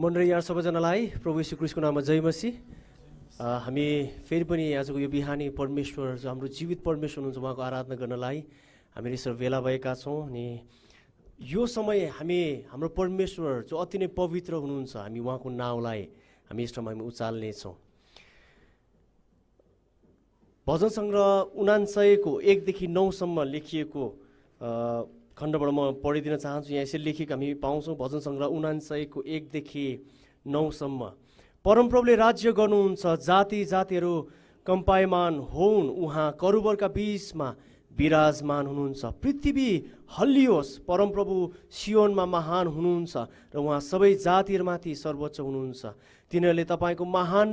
मण्डली यहाँ सबैजनालाई प्रभु यीशु ख्रीष्टको नाममा जय मसीह। हामी फेरि पनि आजको यो बिहानी परमेश्वर जो हाम्रो जीवित परमेश्वर हुनुहुन्छ उहाँको आराधना गर्नलाई हामी यसरी भेला भएका छौँ। अनि यो समय हामी हाम्रो परमेश्वर जो अति नै पवित्र हुनुहुन्छ हामी उहाँको नाउँलाई हामी यस ठाउँमा हामी उचाल्नेछौँ। भजन सङ्ग्रह 99 को 1 देखि 9 सम्म लेखिएको खण्डबाट म पढिदिन चाहन्छु। यहाँ यसरी लेखेको हामी पाउँछौँ भजन सङ्ग्रह 99 को 1 देखि 9 सम्म। परमप्रभुले राज्य गर्नुहुन्छ, जाति जातिहरू कम्पायमान होउन्, उहाँ करुबरका बीचमा विराजमान हुनुहुन्छ। पृथ्वी हल्लियोस्, परमप्रभु सियोनमा महान हुनुहुन्छ र उहाँ सबै जातिहरूमाथि सर्वोच्च हुनुहुन्छ। तिनीहरूले तपाईँको महान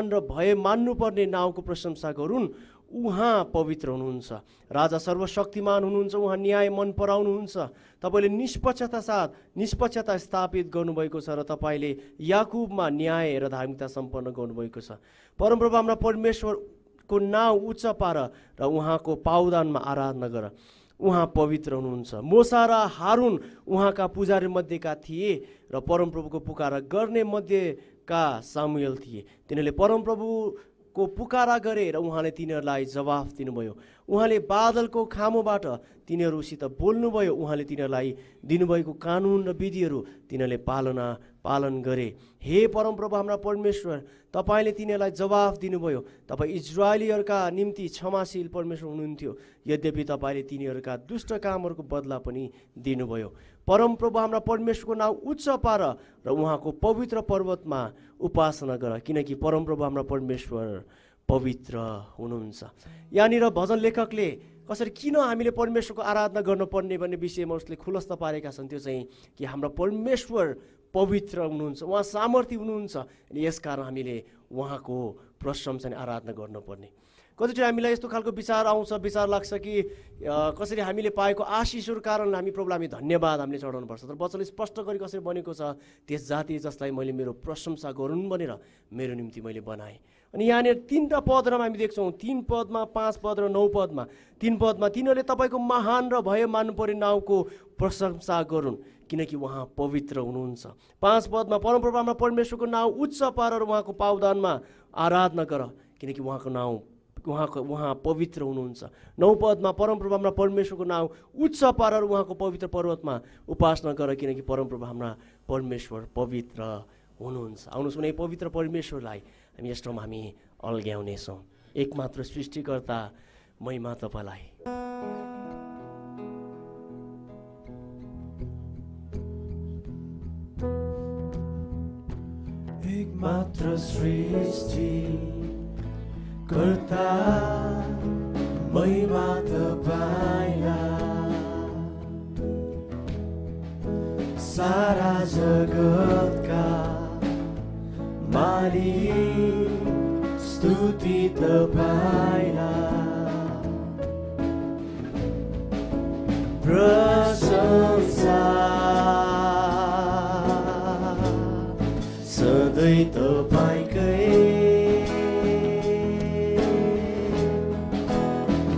र भय मान्नुपर्ने नाउँको प्रशंसा गरून्। उहाँ पवित्र हुनुहुन्छ, राजा सर्वशक्तिमान हुनुहुन्छ, उहाँ न्याय मन पराउनुहुन्छ। तपाईँले निष्पक्षता स्थापित गर्नुभएको छ र तपाईँले याकुबमा न्याय र धार्मिकता सम्पन्न गर्नुभएको छ। परमप्रभु हाम्रा परमेश्वरको नाउँ उच्च पार र उहाँको पावदानमा आराधना गर। उहाँ पवित्र हुनुहुन्छ। मोसा र हारुन उहाँका पुजारी मध्येका थिए र परमप्रभुको पुकारा गर्ने मध्येका सामुएल थिए। तिनीहरूले परमप्रभुको पुकारा गरे र उहाँले तिनीहरूलाई जवाफ दिनुभयो। उहाँले बादलको खामोबाट तिनीहरूसित बोल्नुभयो। उहाँले तिनीहरूलाई दिनुभएको कानुन र विधिहरू तिनीहरूले पालन गरे। हे परमप्रभु हाम्रा परमेश्वर, तपाईँले तिनीहरूलाई जवाफ दिनुभयो। तपाईँ इजरायलीहरूका निम्ति क्षमाशील परमेश्वर हुनुहुन्थ्यो, यद्यपि तपाईँले तिनीहरूका दुष्ट कामहरूको बदला पनि दिनुभयो। परमप्रभु हाम्रा परमेश्वरको नाउँ उच्च पार र उहाँको पवित्र पर्वतमा उपासना गर, किनकि परमप्रभु हाम्रा परमेश्वर पवित्र हुनुहुन्छ। यहाँनिर भजन लेखकले कसरी किन हामीले परमेश्वरको आराधना गर्नुपर्ने भन्ने विषयमा उसले खुलस्त पारेका छन्। त्यो चाहिँ कि हाम्रो परमेश्वर पवित्र हुनुहुन्छ, उहाँ सामर्थ्य हुनुहुन्छ, अनि यसकारण हामीले उहाँको प्रशंसा अनि आराधना गर्नुपर्ने। कतिचोटि हामीलाई यस्तो खालको विचार लाग्छ कि कसरी हामीले पाएको आशिषहरू कारण हामी प्रभुलाई हामी धन्यवाद हामीले चढाउनुपर्छ। तर वचनले स्पष्ट गरी कसरी बनेको छ, त्यस जाति जसलाई मैले मेरो प्रशंसा गरून् भनेर मेरो निम्ति मैले बनाएँ। अनि यहाँनिर 3टा पदमा हामी देख्छौँ, 3 पदमा, 5 पद र 9 पदमा। 3 पदमा तिनीहरूले तपाईँको महान र भय मान्नुपर्ने नाउँको प्रशंसा गरून्, किनकि उहाँ पवित्र हुनुहुन्छ। 5 पदमा परमप्रभु हाम्रा परमेश्वरको नाउँ उच्च पार र उहाँको पावदानमा आराधना गर, किनकि उहाँ पवित्र हुनुहुन्छ। 9 पदमा परमप्रभु हाम्रा परमेश्वरको नाउँ उच्च पार र उहाँको पवित्र पर्वतमा उपासना गर, किनकि परमप्रभु हाम्रा परमेश्वर पवित्र हुनुहुन्छ। आउनुहोस् कुनै पवित्र परमेश्वरलाई हामी यस ठाउँमा हामी अल्ग्याउनेछौँ। एकमात्र सृष्टिकर्ता महिमा तपाईँलाई। एकमात्र सृष्टिकर्ता महिमा तपाईँलाई। सारा जगतका मालिक स्तुति तपाईँलाई। प्रशंसा सधैँ तपाईँकै।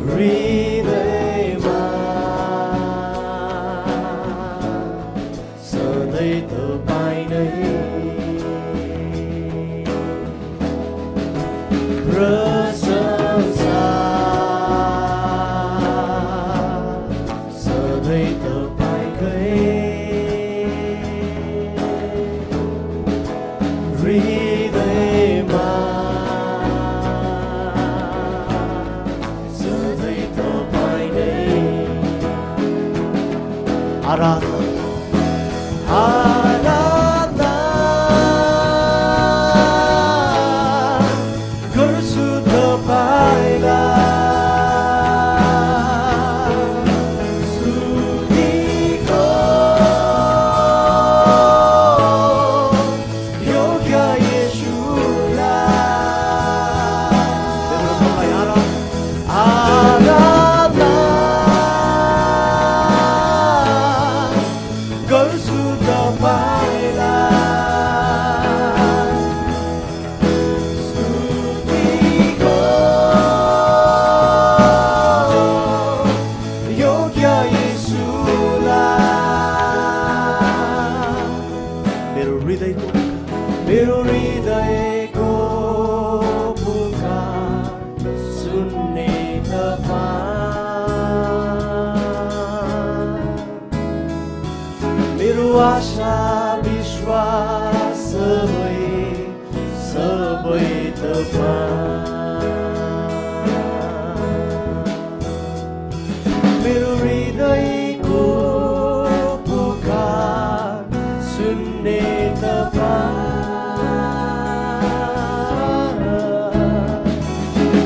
हृदयमा सधैँ तपाईँ नै। प्रशंसा सधैँ तपाईँकै। हृदयमा सधैँ तपाईँ नै। आराधना गर्छु सबै तपाईँ मेरो हृदयको पुकार सुन्ने तपाईँ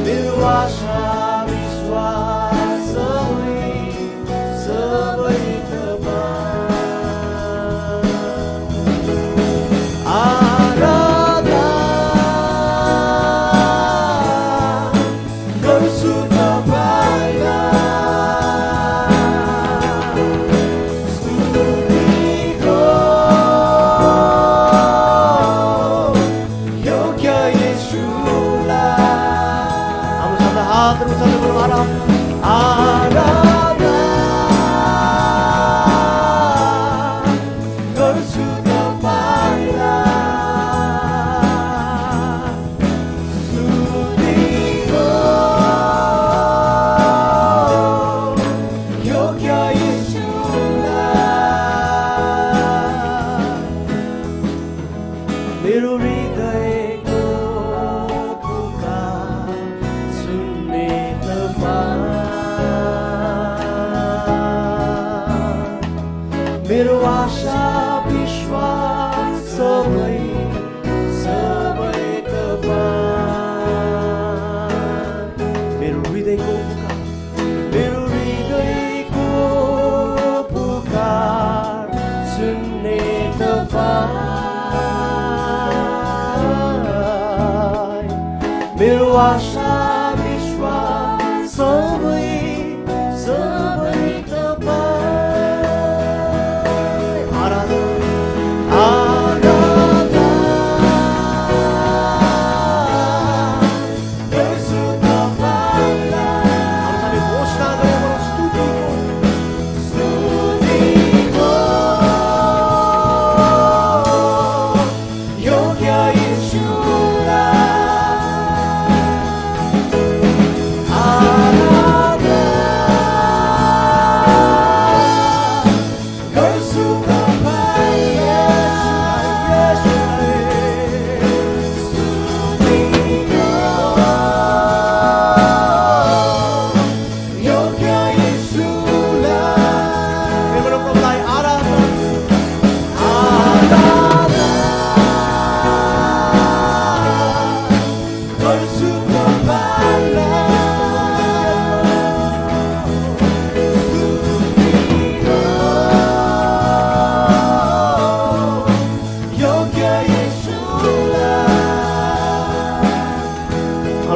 मेरो आशा विश्वास सबै मेरो आशा विश्वास सबै तपाईँ मेरो हृदयको पुकार सुन्ने तपाईँ मेरो आशा विश्वास सबै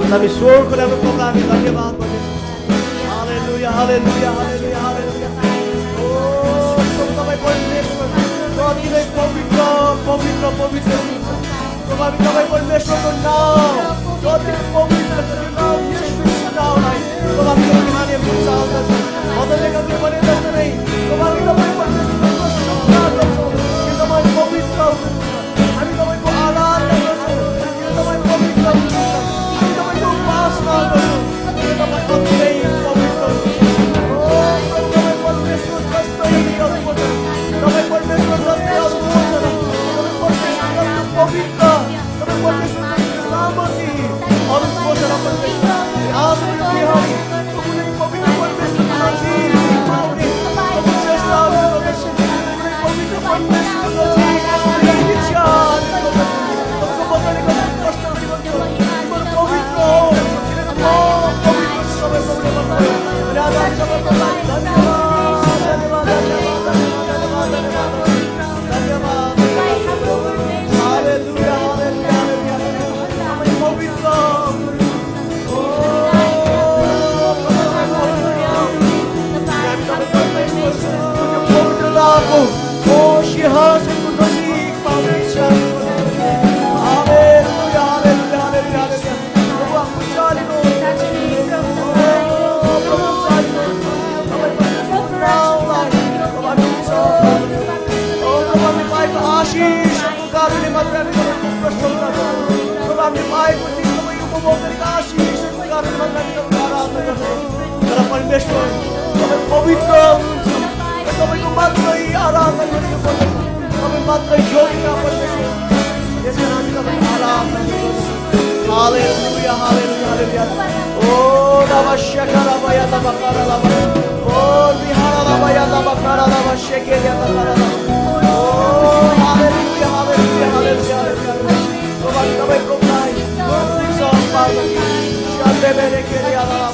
हामी स्वरको लागि प्रभुलाई हामी धन्यवाद गर्छौँ। हालेलुया हालेलुया हालेलुया हालेलुया। ओ प्रभु तपाईँ परमेश्वर कति नै पवित्र पवित्र पवित्र हुनुहुन्छ। प्रभु हामी तपाईँ परमेश्वरको नाम कति पवित्र छ त्यो नाम येशूको नामलाई प्रभु हामी मानिएको चाहन्छौँ। अझै कति भने जस्तो नै प्रभु हामी तपाईँ परमेश्वरको स्तुति गर्छौँ कि तपाईँ पवित्र हुनुहुन्छ। हामी तपाईँको आराधना गर्छौँ कि तपाईँ पवित्र हुनुहुन्छ। परमेश्वर तपाईँ पवित्र हुनुहुन्छ। तपाईँको मात्रै आराधना गर्नुपर्छ। तपाईँ मात्रै योग्य परमेश्वर। यसै हामी तपाईँको आराधना गर्छौँ। Hallelujah, hallelujah, hallelujah. Oh, lava shakara baya lava kara lava. Oh, vihara lava ya lava kara lava shakere ya lava lava. Oh, hallelujah, hallelujah, hallelujah, hallelujah. Lord, kami proklai. So Father, shande mere kere ya lava.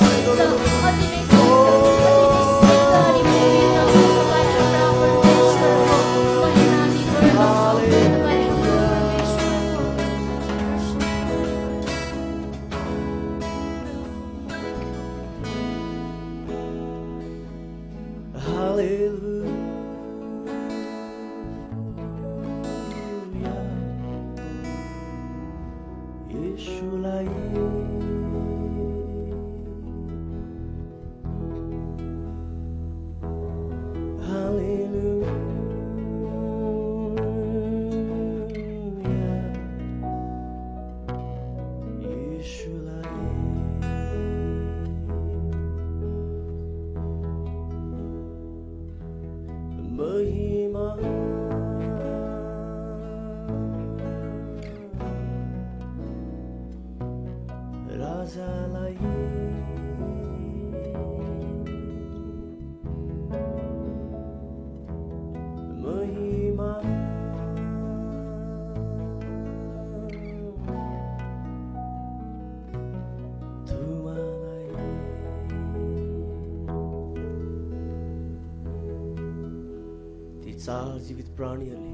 चार जीवित प्राणीहरूले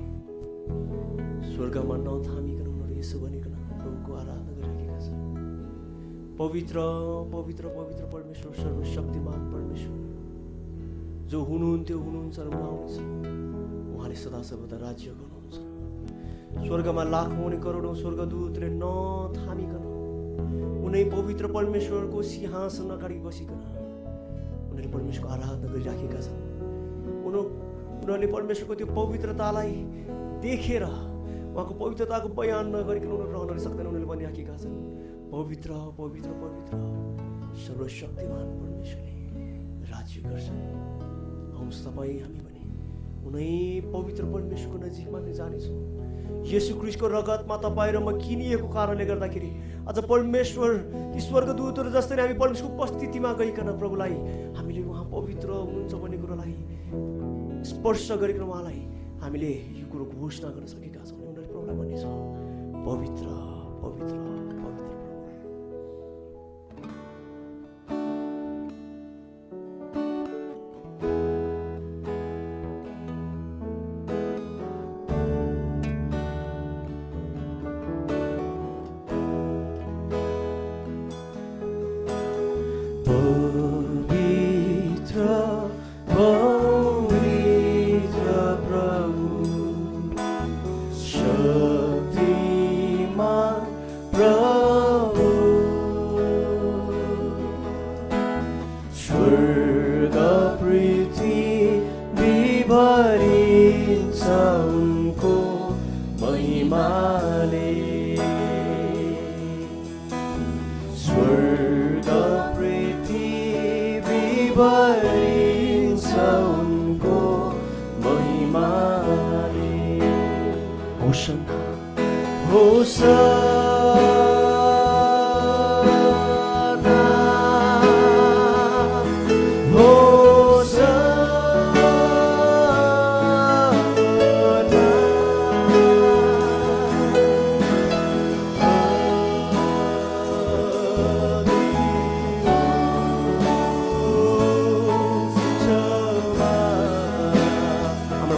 स्वर्गमा नथामिकन उनीहरू यसो भनिकन प्रभुको आराधना गरिरहेका छन्। पवित्र पवित्र पवित्र परमेश्वर, सर्वशक्तिमान परमेश्वर जो हुनुहुन्थ्यो, हुनुहुन्छ र हुनुहुन्छ, उहाँले सदा सर्वदा राज्य गर्नुहुन्छ। स्वर्गमा लाखौं अनि करोडौं स्वर्गदूतले नथामिकन उनै पवित्र परमेश्वरको सिंहासन अगाडि बसिकन उनीहरूले परमेश्वरको आराधना गरिराखेका छन्। उनीहरूले परमेश्वरको त्यो पवित्रतालाई देखेर उहाँको पवित्रताको बयान नगरिकन उनीहरू रहन सक्दैन। उनीहरूले भनिराखेका छन्, पवित्र पवित्र पवित्र सर्वशक्तिमान परमेश्वरले राज्य गर्छन्। आउनुहोस् तपाईँ हामी पनि उनै पवित्र परमेश्वरको नजिकमा नै जानेछौँ। येशू ख्रीष्टको रगतमा तपाईँ र म किनिएको कारणले गर्दाखेरि अझ परमेश्वर ती स्वर्गदूतहरू जस्तै हामी परमेश्वरको उपस्थितिमा गइकन प्रभुलाई हामीले उहाँ पवित्र हुनुहुन्छ भन्ने कुरोलाई स्पर्श गरिकन उहाँलाई हामीले यो कुरो घोषणा गर्न सकेका छौँ। उनीहरूले प्रभुलाई भन्नेछौँ, पवित्र पवित्र पवित्र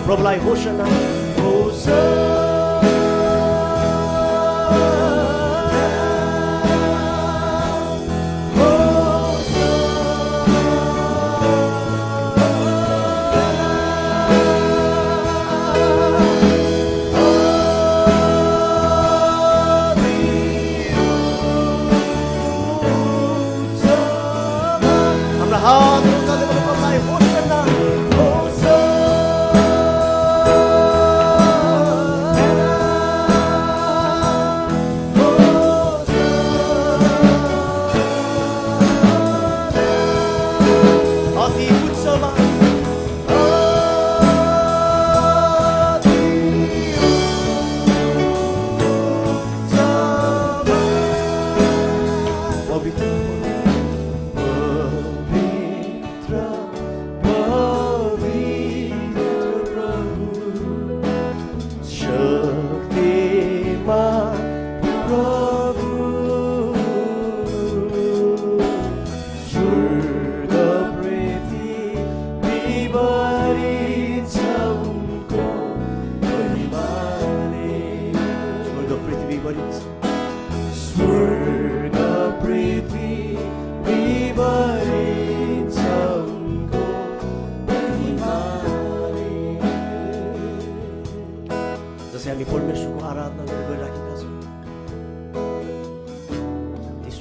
प्रभुलाई होसना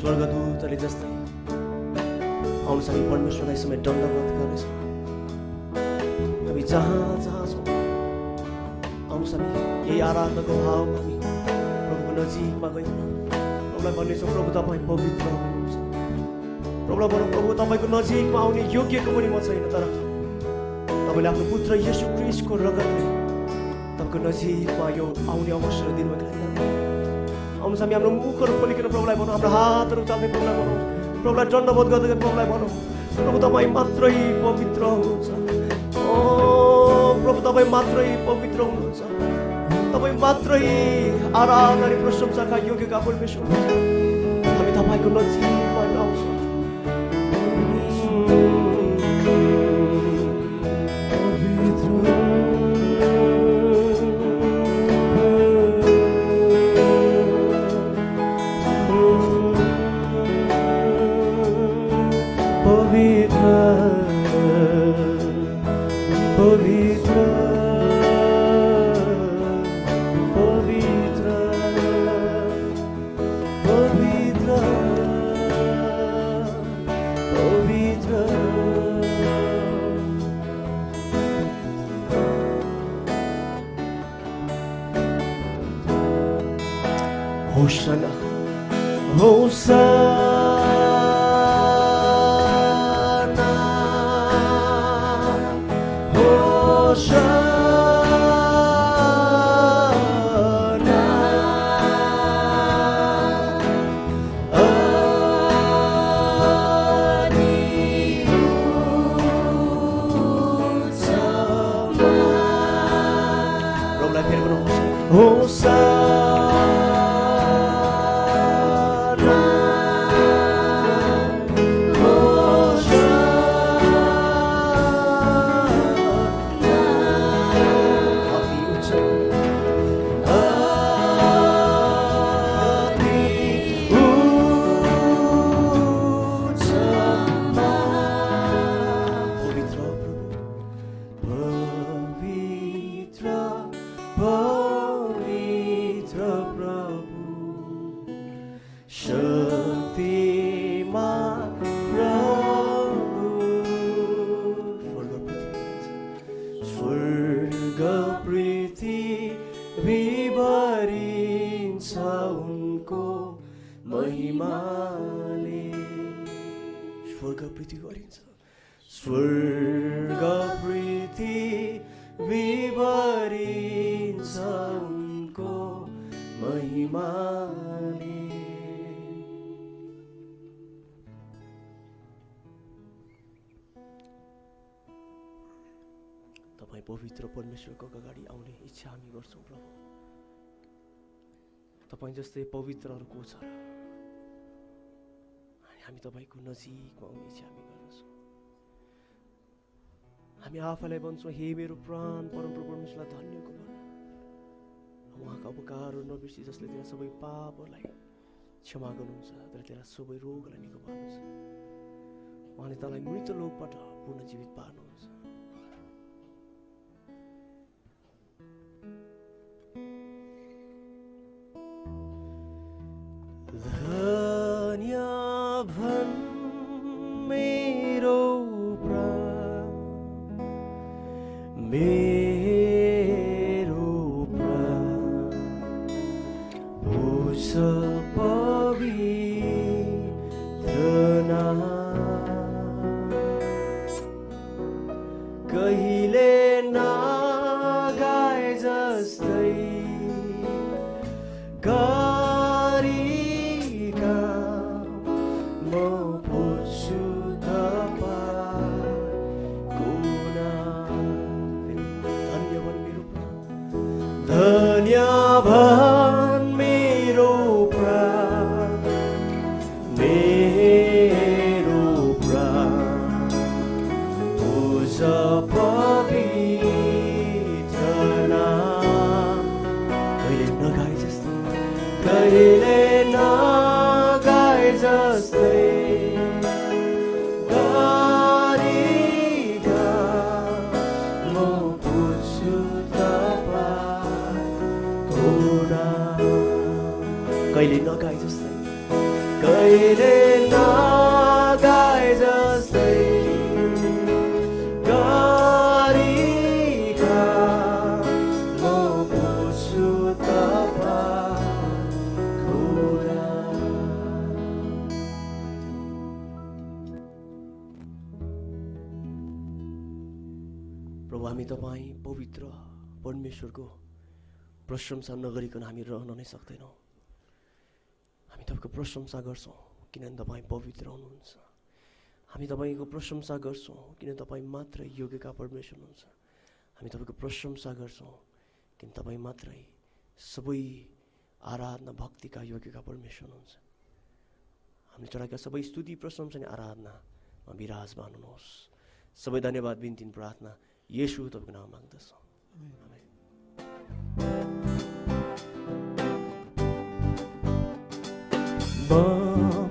स्वर्गदूतले जस्तै आउनुहोस् हामी परमेश्वरलाई समय दण्डवत गर्नेछौँ। हामी जहाँ जहाँ छौँ आउनुहोस् हामी यही आराधनाको भावमा हामी प्रभुको नजिकमा गइकन प्रभुलाई भन्नेछौँ, प्रभु तपाईँ पवित्र हुनुहुन्छ। प्रभुलाई भनौँ, प्रभु तपाईँको नजिकमा आउने योग्यको पनि म छैन, तर तपाईँले आफ्नो पुत्र येशू ख्रीष्टको रगतले तपाईँको नजिकमा यो आउने अवसर दिनमा खाइरहनु। आउनुहोस् हामी हाम्रो मुखहरू खोलिकन प्रभुलाई भनौँ, हाम्रो हातहरू उचाल्दै प्रभुलाई भनौँ, प्रभुलाई दण्डवत गर्दै प्रभुलाई भनौँ, प्रभु तपाईँ मात्रै पवित्र हुनुहुन्छ। ओ प्रभु तपाईँ मात्रै पवित्र हुनुहुन्छ। तपाईँ मात्रै आराधना र प्रशंसाका योग्यका परमेश्वर हुनुहुन्छ। हामी तपाईँको नजिकमा आउँछौँ। Hosanna, Hosanna, Hosanna, Hosanna. तपाईँ पवित्र परमेश्वरको अगाडि आउने इच्छा हामी गर्छौँ प्रभु। तपाईँ जस्तै पवित्रहरू को छ र हामी तपाईँको नजिकमा आउने इच्छा हामी गर्दछौँ। हामी आफैलाई भन्छौँ, हे मेरो प्राण परमप्रभु परमेश्वरलाई धन्यको भन, उहाँको उपकारहरू नबिर्सी, जसले तेरा सबै पापहरूलाई क्षमा गर्नुहुन्छ, तर तेरा सबै रोगलाई निको पार्नुहुन्छ। उहाँले तँलाई मृत लोकबाट पुनः जीवित पार्नुहुन्छ। कहिले कहिले नगाए जस्तै गरिका म बुझ्छु तपाईको कुरा। प्रभु हामी तपाईँ पवित्र परमेश्वरको प्रशंसा नगरिकन हामी रहन नै सक्दैनौँ। हामी तपाईँको प्रशंसा गर्छौँ किनभने तपाईँ पवित्र हुनुहुन्छ। हामी तपाईँको प्रशंसा गर्छौँ किन तपाईँ मात्र योग्यका परमेश्वर हुनुहुन्छ। हामी तपाईँको प्रशंसा गर्छौँ किन तपाईँ मात्रै सबै आराधना भक्तिका योग्यका परमेश्वर हुनुहुन्छ। हामीले चढाएका सबै स्तुति प्रशंसा अनि आराधनामा विराजमान हुनुहोस्। सबै धन्यवाद बिन्ती प्रार्थना येशू तपाईँको नाम माग्दछौँ। म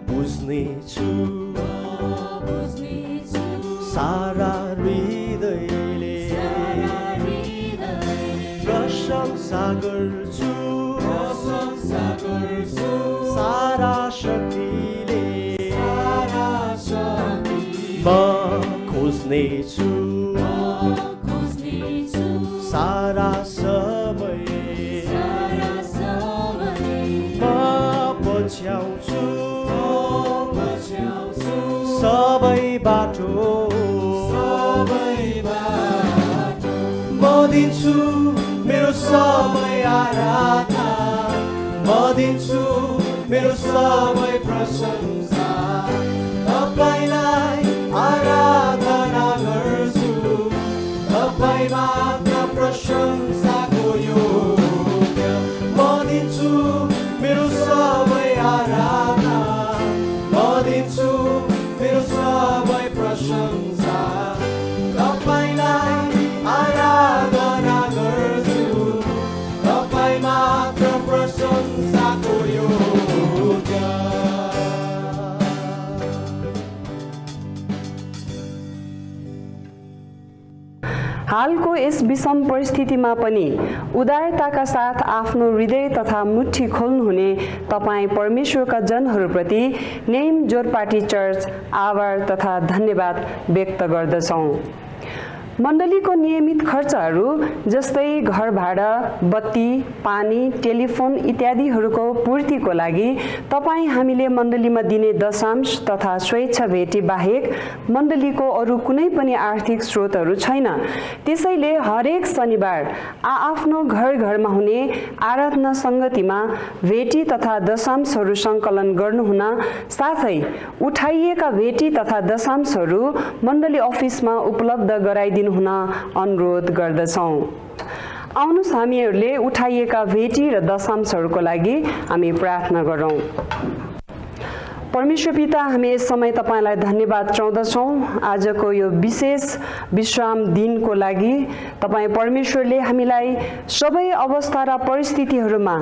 बुझ्नेछु सारा हृदयले प्रशंसा गर्छु सारा शक्तिले म खोज्नेछु सारा समय म पछ्याउँछु सबै बाटो म दिन्छु मेरो सबै आराधना म दिन्छु मेरो सबै प्रशंसा तपाईँलाई आराधना गर्छु तपाईँ मात्र प्रशंसाको योग्य म दिन्छु मेरो सबै आराधना म दिन्छु मेरो सबै प्रशंसा तपाईँलाई आराधना गर्छु तपाईँ मात्र प्रशंसाको योग्य। हालको यस विषम परिस्थितिमा पनि उदारताका साथ आफ्नो हृदय तथा मुट्ठी खोल्नुहुने तपाईँ परमेश्वरका जनहरूप्रति नेम जोरपाटी चर्च आभार तथा धन्यवाद व्यक्त गर्दछौँ। मण्डलीको नियमित खर्चहरू जस्तै घर भाडा, बत्ती, पानी, टेलिफोन इत्यादिहरूको पूर्तिको लागि तपाईँ हामीले मण्डलीमा दिने दशांश तथा स्वेच्छा भेटी बाहेक मण्डलीको अरू कुनै पनि आर्थिक स्रोतहरू छैन। त्यसैले हरेक शनिबार आआफ्नो घर घरमा हुने आराधना सङ्गतिमा भेटी तथा दशांशहरू सङ्कलन गर्नुहुन साथै उठाइएका भेटी तथा दशांशहरू मण्डली अफिसमा उपलब्ध गराइदिनु हुन अनुरोध गर्दछौँ। आउनुहोस् हामीहरूले उठाइएका भेटी र दशांशहरूको लागि हामी प्रार्थना गरौँ। परमेश्वर पिता, हामी यस समय तपाईलाई धन्यवाद चाहँदछौँ आजको यो विशेष विश्राम दिनको लागि। तपाईँ परमेश्वरले हामीलाई सबै अवस्था र परिस्थितिहरूमा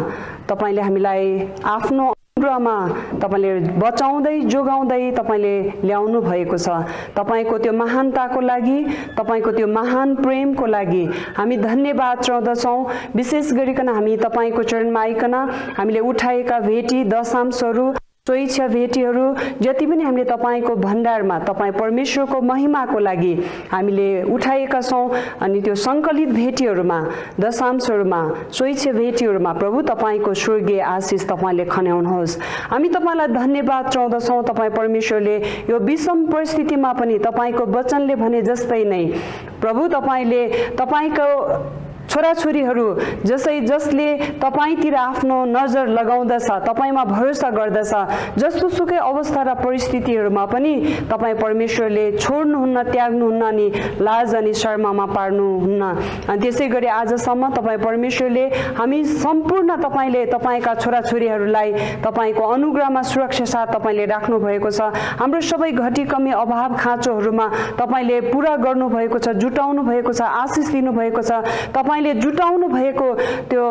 तपाईँले हामीलाई आफ्नो अनुग्रहमा तपाईँले बचाउँदै जोगाउँदै तपाईँले ल्याउनु भएको छ। तपाईँको त्यो महानताको लागि, तपाईँको त्यो महान प्रेमको लागि हामी धन्यवाद चाहँदछौँ। विशेष गरिकन हामी तपाईँको चरणमा आइकन हामीले उठाएका भेटी दशांशहरू स्वेच्छा भेटीहरू जति पनि हामीले तपाईँको भण्डारमा तपाईँ परमेश्वरको महिमाको लागि हामीले उठाएका छौँ अनि त्यो सङ्कलित भेटीहरूमा दशांशहरूमा स्वेच्छा भेटीहरूमा प्रभु तपाईँको स्वर्गीय आशिष तपाईँले खन्याउनुहोस्। हामी तपाईँलाई धन्यवाद चाहँदछौँ। तपाईँ परमेश्वरले यो विषम परिस्थितिमा पनि तपाईँको वचनले भने जस्तै नै प्रभु तपाईँले तपाईँको छोराछोरीहरू जसले तपाईँतिर आफ्नो नजर लगाउँदछ, तपाईँमा भरोसा गर्दछ, जस्तो सुकै अवस्था र परिस्थितिहरूमा पनि तपाईँ परमेश्वरले छोड्नुहुन्न, त्याग्नुहुन्न अनि लाज अनि शर्ममा पार्नुहुन्न। अनि त्यसै गरी आजसम्म तपाईँ परमेश्वरले हामी सम्पूर्ण तपाईँले तपाईँका छोराछोरीहरूलाई तपाईँको अनुग्रहमा सुरक्षा साथ तपाईँले राख्नु भएको छ। हाम्रो सबै घटी कमी अभाव खाँचोहरूमा तपाईँले पुरा गर्नुभएको छ, जुटाउनु भएको छ, आशिष दिनुभएको छ। तपाईँ तपाईँले जुटाउनु भएको त्यो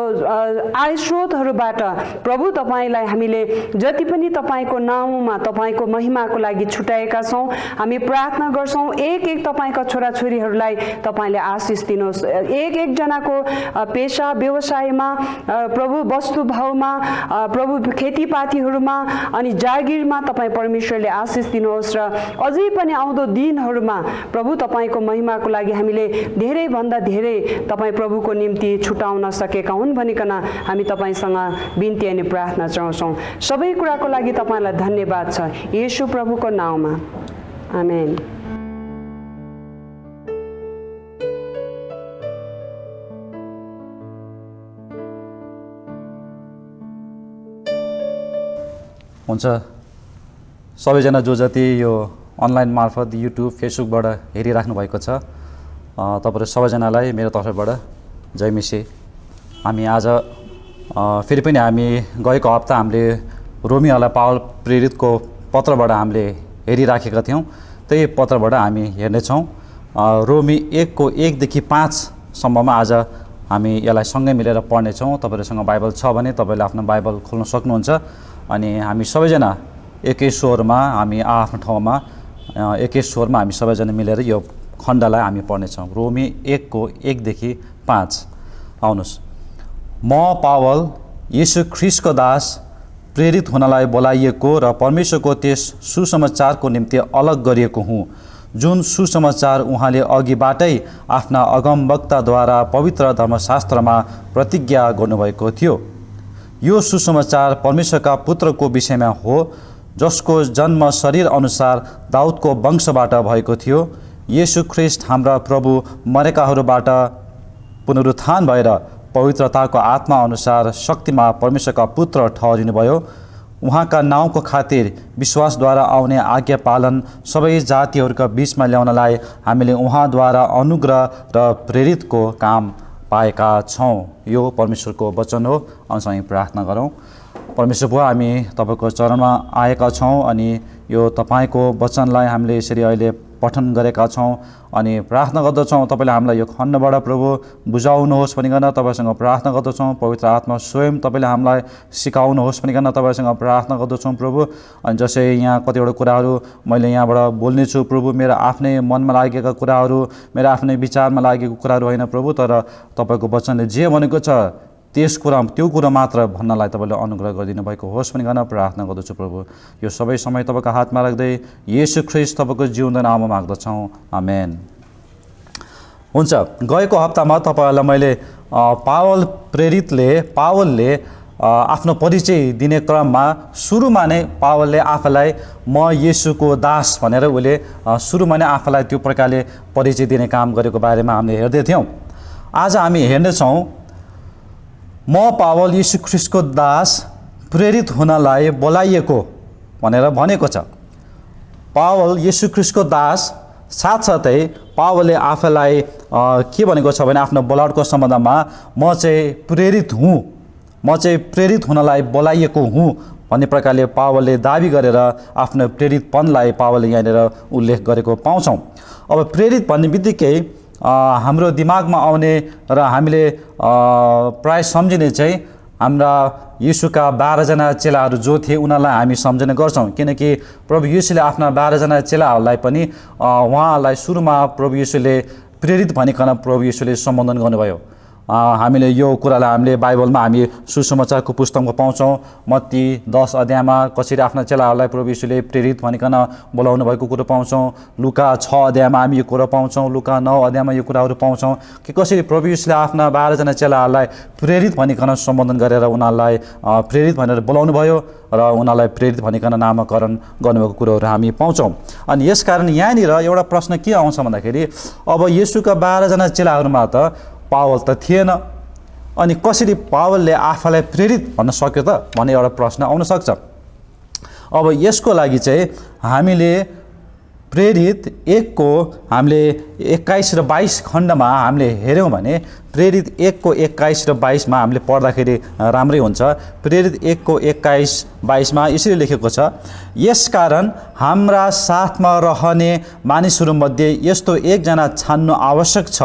आय स्रोतहरूबाट प्रभु तपाईँलाई हामीले जति पनि तपाईँको नाउँमा तपाईँको महिमाको लागि छुट्याएका छौँ। हामी प्रार्थना गर्छौँ एक एक तपाईँका छोराछोरीहरूलाई तपाईँले आशिष दिनुहोस्। एक एकजनाको पेसा व्यवसायमा प्रभु, वस्तुभावमा प्रभु, खेतीपातीहरूमा अनि जागिरमा तपाईँ परमेश्वरले आशिष दिनुहोस् र अझै पनि आउँदो दिनहरूमा प्रभु तपाईँको महिमाको लागि हामीले धेरैभन्दा धेरै तपाईँ प्रभुको निम्ति छुटाउन सकेका हुन् भनिकन हामी तपाईँसँग बिन्ती अनि प्रार्थना चाहन्छौँ। सबै कुराको लागि तपाईँलाई धन्यवाद छ येशू प्रभुको नाउँमा, आमेन। हुन्छ, सबैजना जो जति यो अनलाइन मार्फत युट्युब फेसबुकबाट हेरिराख्नु भएको छ तपाईँहरू सबैजनालाई मेरो तर्फबाट जय मिसी। हामी आज फेरि पनि हामी गएको हप्ता हामीले रोमीहरूलाई पावल प्रेरितको पत्रबाट हामीले हेरिराखेका थियौँ। त्यही पत्रबाट हामी हेर्नेछौँ। रोमी 1को 1देखि 5सम्ममा आज हामी यसलाई सँगै मिलेर पढ्नेछौँ। तपाईँहरूसँग बाइबल छ भने तपाईँले आफ्नो बाइबल खोल्न सक्नुहुन्छ अनि हामी सबैजना एकै स्वरमा, हामी आफ्नो ठाउँमा एकै स्वरमा हामी सबैजना मिलेर यो खण्डलाई हामी पढ्नेछौँ। रोमी 1को 1देखि 5। आउनुहोस्। म पावल येशू ख्रीष्टको दास, प्रेरित हुनलाई बोलाइएको र परमेश्वरको त्यस सुसमाचारको निम्ति अलग गरिएको हुँ, जुन सुसमाचार उहाँले अघिबाटै आफ्ना अगमवक्ताद्वारा पवित्र धर्मशास्त्रमा प्रतिज्ञा गर्नुभएको थियो। यो सुसमाचार परमेश्वरका पुत्रको विषयमा हो, जसको जन्म शरीर अनुसार दाउदको वंशबाट भएको थियो। येशू ख्रीष्ट हाम्रा प्रभु मरेकाहरूबाट पुनरुत्थान भएर पवित्रताको आत्मा अनुसार शक्तिमा परमेश्वरका पुत्र ठहरिनुभयो। उहाँका नाउँको खातिर विश्वासद्वारा आउने आज्ञा पालन सबै जातिहरूका बिचमा ल्याउनलाई हामीले उहाँद्वारा अनुग्रह र प्रेरितको काम पाएका छौँ। यो परमेश्वरको वचन हो। आउँछ हामी प्रार्थना गरौँ। परमेश्वर बुवा, हामी तपाईँको चरणमा आएका छौँ अनि यो तपाईँको वचनलाई हामीले यसरी अहिले पठन गरेका छौँ अनि प्रार्थना गर्दछौँ तपाईँले हामीलाई यो खण्डबाट प्रभु बुझाउनुहोस् भनिकन तपाईँसँग प्रार्थना गर्दछौँ। पवित्र आत्मा स्वयं तपाईँले हामीलाई सिकाउनुहोस् भनिकन तपाईँसँग प्रार्थना गर्दछौँ प्रभु। अनि जसै यहाँ कतिवटा कुराहरू मैले यहाँबाट बोल्नेछु प्रभु, मेरो आफ्नै मनमा लागेका कुराहरू, मेरो आफ्नै विचारमा लागेको कुराहरू होइन प्रभु, तर तपाईँको वचनले जे भनेको छ त्यो कुरा मात्र भन्नलाई तपाईँले अनुग्रह गरिदिनु भएको होस् भनिकन प्रार्थना गर्दछु प्रभु। यो सबै समय तपाईँको हातमा राख्दै येशू ख्रीष्ट तपाईँको जिउँदो नाममा माग्दछौँ, आमेन। हुन्छ, गएको हप्तामा तपाईँहरूलाई मैले पावलले आफ्नो परिचय दिने क्रममा सुरुमा नै पावलले आफूलाई म येशूको दास भनेर उसले सुरुमा नै आफूलाई त्यो प्रकारले परिचय दिने काम गरेको बारेमा हामीले हेर्दै थियौँ। आज हामी हेर्नेछौँ म पावल येशू ख्रीष्टको दास, प्रेरित हुनलाई बोलाइएको भनेर भनेको छ। पावल येशू ख्रीष्टको दास, साथसाथै पावलले आफूलाई के भनेको छ भने आफ्नो बोलावटको सम्बन्धमा म चाहिँ प्रेरित हुँ, म चाहिँ प्रेरित हुनलाई बोलाइएको हुँ भन्ने प्रकारले पावलले दाबी गरेर आफ्नो प्रेरितपनलाई पावलले यहाँनिर उल्लेख गरेको पाउँछौँ। अब प्रेरित भन्ने बित्तिकै हाम्रो दिमागमा आउने र हामीले प्राय सम्झिने चाहिँ हाम्रा येशूका 12जना चेलाहरू जो थिए उनीहरूलाई हामी सम्झने गर्छौँ, किनकि प्रभु येशूले आफ्ना 12जना चेलाहरूलाई पनि उहाँहरूलाई सुरुमा प्रभु येशूले प्रेरित भनिकन प्रभु येशूले सम्बोधन गर्नुभयो। हामीले यो कुरालाई हामीले बाइबलमा हामी सुसमाचारको पुस्तकमा पाउँछौँ। मत्ती 10 अध्यायमा कसरी आफ्ना चेलाहरूलाई प्रभु येशूले प्रेरित भनिकन बोलाउनु भएको कुरो पाउँछौँ। लुका 6 अध्यायमा हामी यो कुरा पाउँछौँ। लुका 9 अध्यायमा यो कुराहरू पाउँछौँ कि कसरी प्रभु येशूले आफ्ना 12जना चेलाहरूलाई प्रेरित भनिकन सम्बोधन गरेर उनीहरूलाई प्रेरित भनेर बोलाउनु भयो र उनीहरूलाई प्रेरित भनिकन नामकरण गर्नुभएको कुरोहरू हामी पाउँछौँ। अनि यसकारण यहाँनिर एउटा प्रश्न के आउँछ भन्दाखेरि अब येशूका 12जना चेलाहरूमा त पावल त थिएन, अनि कसरी पावलले आफूलाई प्रेरित भन्न सक्यो त भन्ने एउटा प्रश्न आउन सक्छ। अब यसको लागि चाहिँ हामीले प्रेरित 1को हामीले 21 र 22 खण्डमा हामीले हेऱ्यौँ भने प्रेरित 1:21 र 22मा हामीले पढ्दाखेरि राम्रै हुन्छ। प्रेरित 1:21-22मा यसरी लेखेको छ, यसकारण हाम्रा साथमा रहने मानिसहरूमध्ये यस्तो एकजना छान्नु आवश्यक छ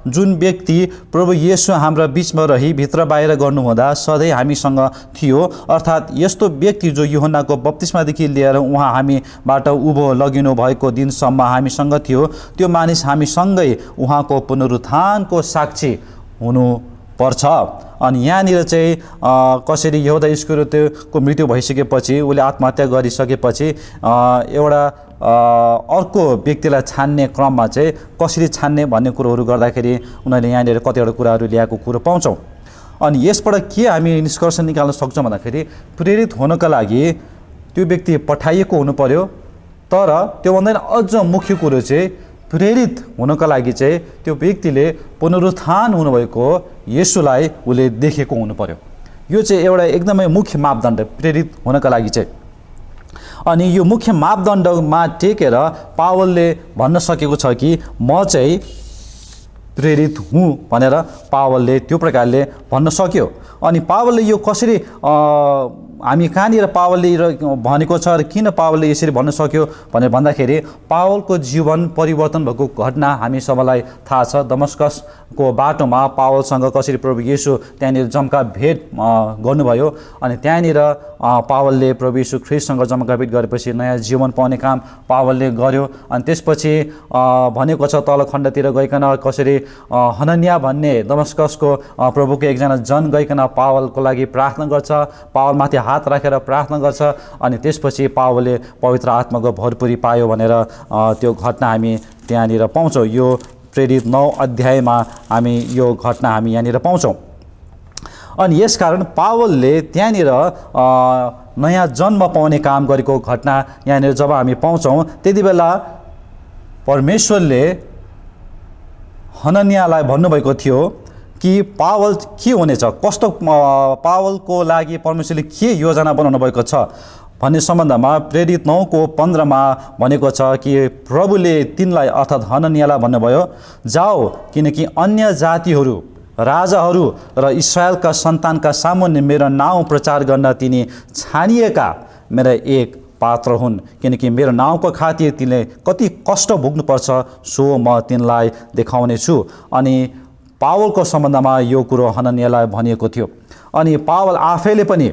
जुन व्यक्ति प्रभु येशू हाम्रा बिचमा रही भित्र बाहिर गर्नुहुँदा सधैँ हामीसँग थियो, अर्थात् यस्तो व्यक्ति जो यूहन्नाको बप्तिस्मादेखि लिएर उहाँ हामीबाट उभो लगिनु भएको दिनसम्म हामीसँग थियो, त्यो मानिस हामीसँगै उहाँको पुनरुत्थानको साक्षी हुनुपर्छ। अनि यहाँनिर चाहिँ कसरी यहूदा इस्करियोतको मृत्यु भइसकेपछि उसले आत्महत्या गरिसकेपछि एउटा अर्को व्यक्तिलाई छान्ने क्रममा चाहिँ कसरी छान्ने भन्ने कुरोहरू गर्दाखेरि उनीहरूले यहाँनिर कतिवटा कुराहरू ल्याएको कुरो पाउँछौँ। अनि यसबाट के हामी निष्कर्ष निकाल्न सक्छौँ भन्दाखेरि प्रेरित हुनका लागि त्यो व्यक्ति पठाइएको हुनु पर्यो, तर त्योभन्दा अझ मुख्य कुरो चाहिँ प्रेरित हुनको लागि चाहिँ त्यो व्यक्तिले पुनरुत्थान हुनुभएको येशूलाई उसले देखेको हुनु पर्यो। यो चाहिँ एउटा एकदमै मुख्य मापदण्ड प्रेरित हुनका लागि चाहिँ। अनि यो मुख्य मापदण्डमा टेकेर पावलले भन्न सकेको छ कि म चाहिँ प्रेरित हुँ भनेर पावलले त्यो प्रकारले भन्न सक्यो। अनि पावलले यो कसरी हामी कहाँनिर पावलले भनेको छ र किन पावलले यसरी भन्न सक्यो भनेर भन्दाखेरि पावलको जीवन परिवर्तन भएको घटना हामी सबैलाई थाहा छ। दमस्कसको बाटोमा पावलसँग कसरी प्रभु येशू त्यहाँनिर जम्का भेट गर्नुभयो अनि त्यहाँनिर पावलले प्रभु येशू ख्रिस्टसँग जम्का भेट गरेपछि नयाँ जीवन पाउने काम पावलले गर्यो। अनि त्यसपछि भनेको छ तल खण्डतिर गइकन कसरी हनन्या भन्ने दमस्कसको प्रभुको एकजना जन गइकन पावलको लागि प्रार्थना गर्छ, पावलमाथि हात राखेर प्रार्थना गर्छ अनि त्यसपछि पावलले पवित्र आत्माको भरपुरी पायो भनेर त्यो घटना हामी त्यहाँनिर पाउँछौँ। यो प्रेरित 9 अध्यायमा हामी यो घटना हामी यहाँनिर पाउँछौँ। अनि यसकारण पावलले त्यहाँनिर नयाँ जन्म पाउने काम गरेको घटना यहाँनिर जब हामी पाउँछौँ त्यति बेला परमेश्वरले हनन्यालाई भन्नुभएको थियो कि पावल के हुनेछ, कस्तो पावलको लागि परमेश्वरले के योजना बनाउनु भएको छ भन्ने सम्बन्धमा प्रेरित 9:15मा भनेको छ कि प्रभुले तिनलाई अर्थात् हनन्यालाई भन्नुभयो, जाओ किनकि अन्य जातिहरू राजाहरू र इस्राएलका सन्तानका सामुन्ने मेरो नाउँ प्रचार गर्न तिनी छानिएका मेरा एक पात्र हुन्, किनकि मेरो नाउँको खातिर तिनले कति कष्ट भोग्नुपर्छ सो म तिनलाई देखाउने छु। अनि पावलको सम्बन्धमा यो कुरो हनन्यालाई भनिएको थियो। अनि पावल आफैले पनि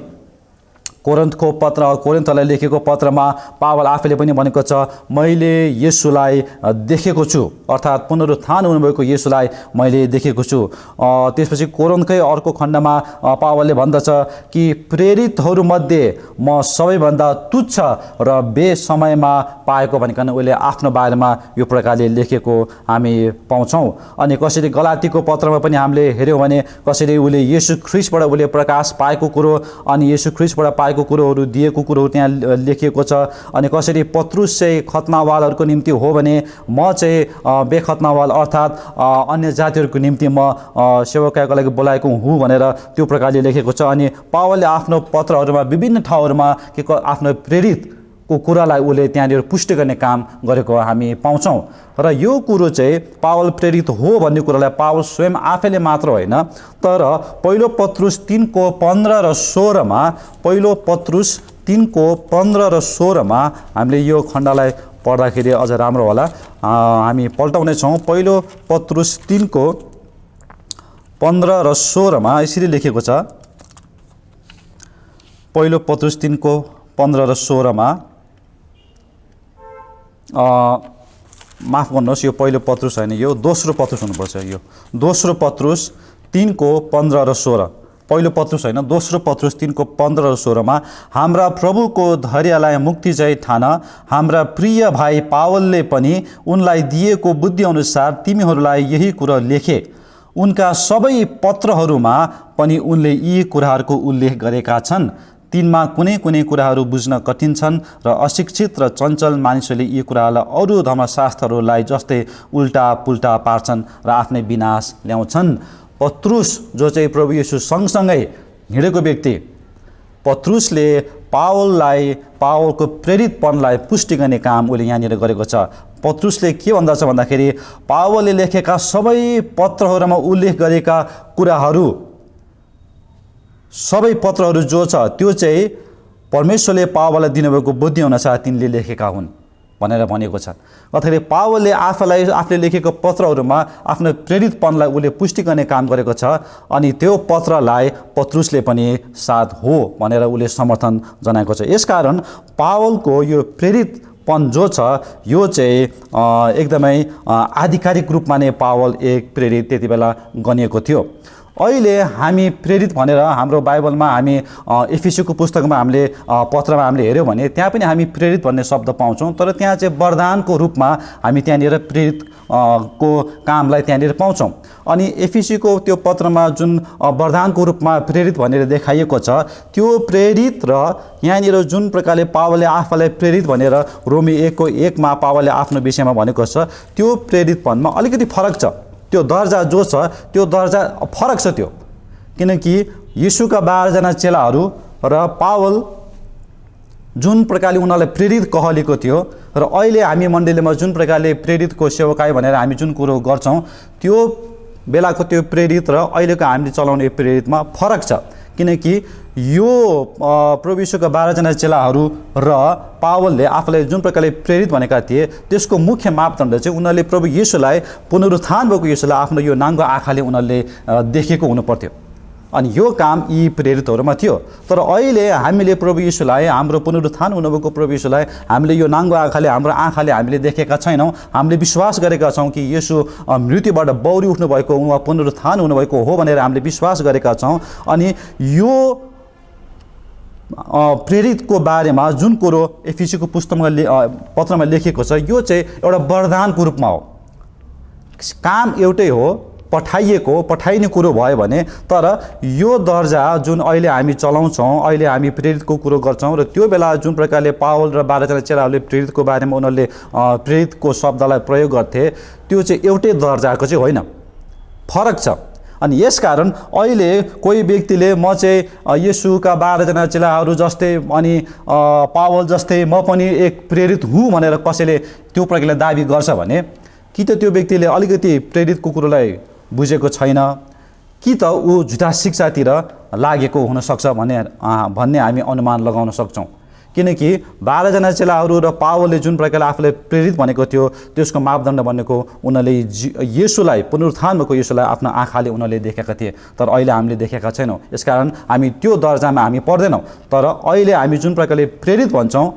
कोरिन्थलाई लेखेको पत्रमा पावल आफैले पनि भनेको छ मैले येशूलाई देखेको छु, अर्थात् पुनरुत्थान हुनुभएको येशूलाई मैले देखेको छु। त्यसपछि कोरिन्थकै अर्को खण्डमा पावलले भन्दछ कि प्रेरितहरूमध्ये म सबैभन्दा तुच्छ र बेसमयमा पाएको भनिकन उसले आफ्नो बारेमा यो प्रकारले लेखेको हामी पाउँछौँ। अनि कसरी गलातीको पत्रमा पनि हामीले हेऱ्यौँ भने कसरी उसले येशू ख्रिस्टबाट उसले प्रकाश पाएको कुरो अनि येशू ख्रिस्टबाट पाएको कुरोहरू दिएको कुरोहरू त्यहाँ लेखिएको छ। अनि कसरी पत्रुस चाहिँ खतनावालहरूको निम्ति हो भने म चाहिँ बेखतनावाल अर्थात् अन्य जातिहरूको निम्ति म सेवकाको लागि बोलाएको हुँ भनेर त्यो प्रकारले लेखेको छ। अनि पावलले आफ्नो पत्रहरूमा विभिन्न ठाउँहरूमा के आफ्नो प्रेरितको कुरालाई उसले त्यहाँनिर पुष्टि गर्ने काम गरेको हामी पाउँछौँ। र यो कुरो चाहिँ पावल प्रेरित हो भन्ने कुरालाई पावल स्वयं आफैले मात्र होइन, तर पहिलो पत्रुस 3:15 र 16मा पहिलो पत्रुस 3:15 र 16मा हामीले यो खण्डलाई पढ्दाखेरि अझ राम्रो होला। हामी पल्टाउनेछौँ। पहिलो पत्रुस 3:15 र 16मा यसरी लेखेको छ। पहिलो पत्रुस 3:15 र 16मा माफ गर्नुहोस्, यो पहिलो पत्रुस होइन, यो दोस्रो पत्रुस हुनुपर्छ। यो दोस्रो पत्रुस 3:15 र 16, पहिलो पत्रुस होइन, दोस्रो पत्रुस 3:15 र 16मा हाम्रा प्रभुको धैर्यलाई मुक्ति चाहिँ ठान हाम्रा प्रिय भाइ पावलले पनि उनलाई दिएको बुद्धि अनुसार तिमीहरूलाई यही कुरा लेखे। उनका सबै पत्रहरूमा पनि उनले यी कुराहरूको उल्लेख गरेका छन्। तिनमा कुनै कुनै कुराहरू बुझ्न कठिन छन् र अशिक्षित र चञ्चल मानिसहरूले यी कुराहरूलाई अरू धर्मशास्त्रहरूलाई जस्तै उल्टा पुल्टा पार्छन् र आफ्नै विनाश ल्याउँछन्। पत्रुस जो चाहिँ प्रभु येशू सँगसँगै हिँडेको व्यक्ति, पत्रुसले पावलको प्रेरितपनलाई पुष्टि गर्ने काम उसले यहाँनिर गरेको छ। पत्रुसले के भन्दछ भन्दाखेरि पावलले लेखेका सबै पत्रहरूमा उल्लेख गरेका कुराहरू, सबै पत्रहरू जो छ त्यो चाहिँ परमेश्वरले पावललाई दिनुभएको बुद्धि अनुसार तिनले लेखेका हुन् भनेर भनेको छ। अर्थात् पावलले आफूले लेखेको पत्रहरूमा आफ्नो प्रेरितपनलाई उसले पुष्टि गर्ने काम गरेको छ अनि त्यो पत्रलाई पत्रुसले पनि साथ हो भनेर उसले समर्थन जनाएको छ। यसकारण पावलको यो प्रेरितपन जो छ यो चाहिँ एकदमै आधिकारिक रूपमा नै पावल एक प्रेरित त्यति बेला गनिएको थियो। अहिले हामी प्रेरित भनेर हाम्रो बाइबलमा हामी एफिसीको पुस्तकमा पत्रमा हामीले हेऱ्यौँ भने त्यहाँ पनि हामी प्रेरित भन्ने शब्द पाउँछौँ, तर त्यहाँ चाहिँ वरदानको रूपमा हामी त्यहाँनिर प्रेरित को कामलाई त्यहाँनिर पाउँछौँ। अनि एफिसीको त्यो पत्रमा जुन वरदानको रूपमा प्रेरित भनेर देखाइएको छ त्यो प्रेरित र यहाँनिर जुन प्रकारले पावलले आफूलाई प्रेरित भनेर रोमी 1:1 पावलले आफ्नो विषयमा भनेको छ त्यो प्रेरितपनमा अलिकति फरक छ। त्यो दर्जा जो छ त्यो दर्जा फरक छ त्यो, किनकि यीशुका 12 जना चेलाहरू र पावल जुन प्रकारले उनीहरूलाई प्रेरित कहलिएको थियो र अहिले हामी मण्डलीमा जुन प्रकारले प्रेरितको सेवकाई भनेर हामी जुन कुरो गर्छौँ त्यो बेलाको त्यो प्रेरित र अहिलेको हामीले चलाउने प्रेरितमा फरक छ। किनकि यो प्रभु यीशुका 12 जना चेलाहरू र पावलले आफूलाई जुन प्रकारले प्रेरित भनेका थिए त्यसको मुख्य मापदण्ड चाहिँ उनीहरूले प्रभु यीशुलाई, पुनरुत्थान भएको यीशुलाई आफ्नो यो नाङ्गो आँखाले उनीहरूले देखेको हुनुपर्थ्यो अनि यो काम यी प्रेरितहरूमा थियो। तर अहिले हामीले प्रभु यीशुलाई, हाम्रो पुनरुत्थान हुनुभएको प्रभु यीशुलाई हामीले यो नाङ्गो आँखाले, हाम्रो आँखाले हामीले देखेका छैनौँ। हामीले विश्वास गरेका छौँ कि यीशु मृत्युबाट बौरी उठ्नुभएको, उहाँ पुनरुत्थान हुनुभएको हो भनेर हामीले विश्वास गरेका छौँ। अनि यो प्रेरितको बारेमा जुन कुरो एफिसीको पत्रमा लेखेको छ यो चाहिँ एउटा वरदानको रूपमा हो। काम एउटै हो, पठाइने कुरो भयो भने, तर यो दर्जा जुन अहिले हामी चलाउँछौँ, अहिले हामी प्रेरितको कुरो गर्छौँ र त्यो बेला जुन प्रकारले पावल र 12 जना चेलाहरूले प्रेरितको बारेमा उनीहरूले प्रेरितको शब्दलाई प्रयोग गर्थे त्यो चाहिँ एउटै दर्जाको चाहिँ होइन, फरक छ। अनि यसकारण अहिले कोही व्यक्तिले म चाहिँ येशूका 12 जना चेलाहरू जस्तै अनि पावल जस्तै म पनि एक प्रेरित हुँ भनेर कसैले त्यो प्रकारले दाबी गर्छ भने कि त त्यो व्यक्तिले अलिकति प्रेरितको कुरोलाई बुझेको छैन कि त ऊ झुटा शिक्षातिर लागेको हुनसक्छ भन्ने हामी अनुमान लगाउन सक्छौँ। किनकि 12 जना चेलाहरू र पावलले जुन प्रकारले आफूलाई प्रेरित भनेको थियो त्यसको मापदण्ड भनेको उनीहरूले येशूलाई, पुनरुत्थान भएको येशूलाई आफ्नो आँखाले उनीहरूले देखेका थिए, तर अहिले हामीले देखेका छैनौँ। यसकारण हामी त्यो दर्जामा हामी पर्दैनौँ। तर अहिले हामी जुन प्रकारले प्रेरित भन्छौँ,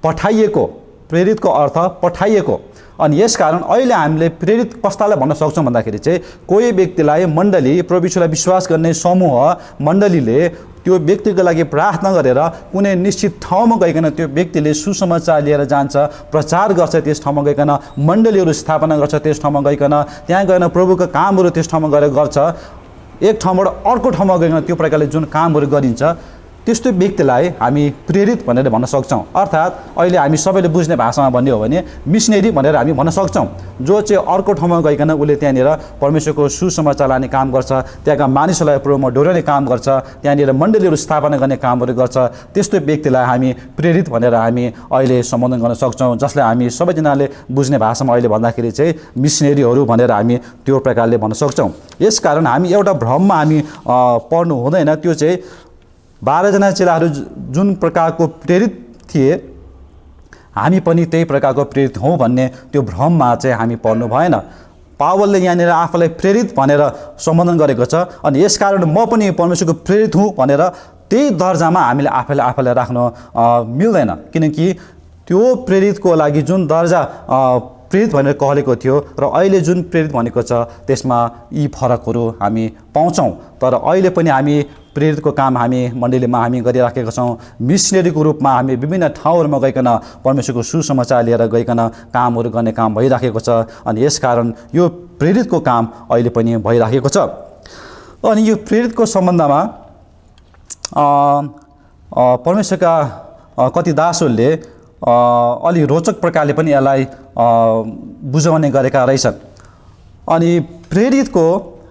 पठाइएको, प्रेरितको अर्थ पठाइएको। अनि यसकारण अहिले हामीले प्रेरित कसलाई भन्न सक्छौँ भन्दाखेरि चाहिँ कोही व्यक्तिलाई मण्डली, प्रभु यीशुलाई विश्वास गर्ने समूह मण्डलीले त्यो व्यक्तिको लागि प्रार्थना गरेर कुनै निश्चित ठाउँमा गइकन त्यो व्यक्तिले सुसमाचार लिएर जान्छ, प्रचार गर्छ, त्यस ठाउँमा गइकन मण्डलीहरू स्थापना गर्छ, त्यस ठाउँमा गइकन त्यहाँ गएर प्रभुको कामहरू त्यस ठाउँमा गएर गर्छ। एक ठाउँबाट अर्को ठाउँमा गइकन त्यो प्रकारले जुन कामहरू गरिन्छ त्यस्तो व्यक्तिलाई हामी प्रेरित भनेर भन्न सक्छौँ। अर्थात् अहिले हामी सबैले बुझ्ने भाषामा भन्ने हो भने मिसनरी भनेर हामी भन्न सक्छौँ, जो चाहिँ अर्को ठाउँमा गइकन उसले त्यहाँनिर परमेश्वरको सुसमाचार लाने काम गर्छ, त्यहाँका मानिसहरूलाई प्रभुमा डोर्याउने काम गर्छ, त्यहाँनिर मण्डलीहरू स्थापना गर्ने कामहरू गर्छ। त्यस्तो व्यक्तिलाई हामी प्रेरित भनेर हामी अहिले सम्बोधन गर्न सक्छौँ, जसलाई हामी सबैजनाले बुझ्ने भाषामा अहिले भन्दाखेरि चाहिँ मिसनरीहरू भनेर हामी त्यो प्रकारले भन्न सक्छौँ। यसकारण हामी एउटा भ्रममा हामी पर्नु हुँदैन। त्यो चाहिँ 12 जना चेलाहरू जुन प्रकारको प्रेरित थिए हामी पनि त्यही प्रकारको प्रेरित हौँ भन्ने त्यो भ्रममा चाहिँ हामी पर्नु भएन। पावलले यहाँनिर आफूलाई प्रेरित भनेर सम्बोधन गरेको छ अनि यसकारण म पनि परमेश्वरको प्रेरित हुँ भनेर त्यही दर्जामा हामीले आफैलाई राख्न मिल्दैन। किनकि त्यो प्रेरितको लागि जुन दर्जा प्रेरित भनेर कहलेको थियो र अहिले जुन प्रेरित भनेको छ त्यसमा यी फरकहरू हामी पाउँछौँ। तर अहिले पनि हामी प्रेरितको काम हामी मण्डलीमा हामी गरिराखेका छौँ। मिसनरीको रूपमा हामी विभिन्न ठाउँहरूमा गइकन परमेश्वरको सुसमाचार लिएर गइकन कामहरू गर्ने काम भइराखेको छ अनि यसकारण यो प्रेरितको काम अहिले पनि भइराखेको छ। अनि यो प्रेरितको सम्बन्धमा परमेश्वरका कति दासहरूले अलि रोचक प्रकारले पनि यसलाई बुझाउने गरेका रहेछन्। अनि प्रेरितको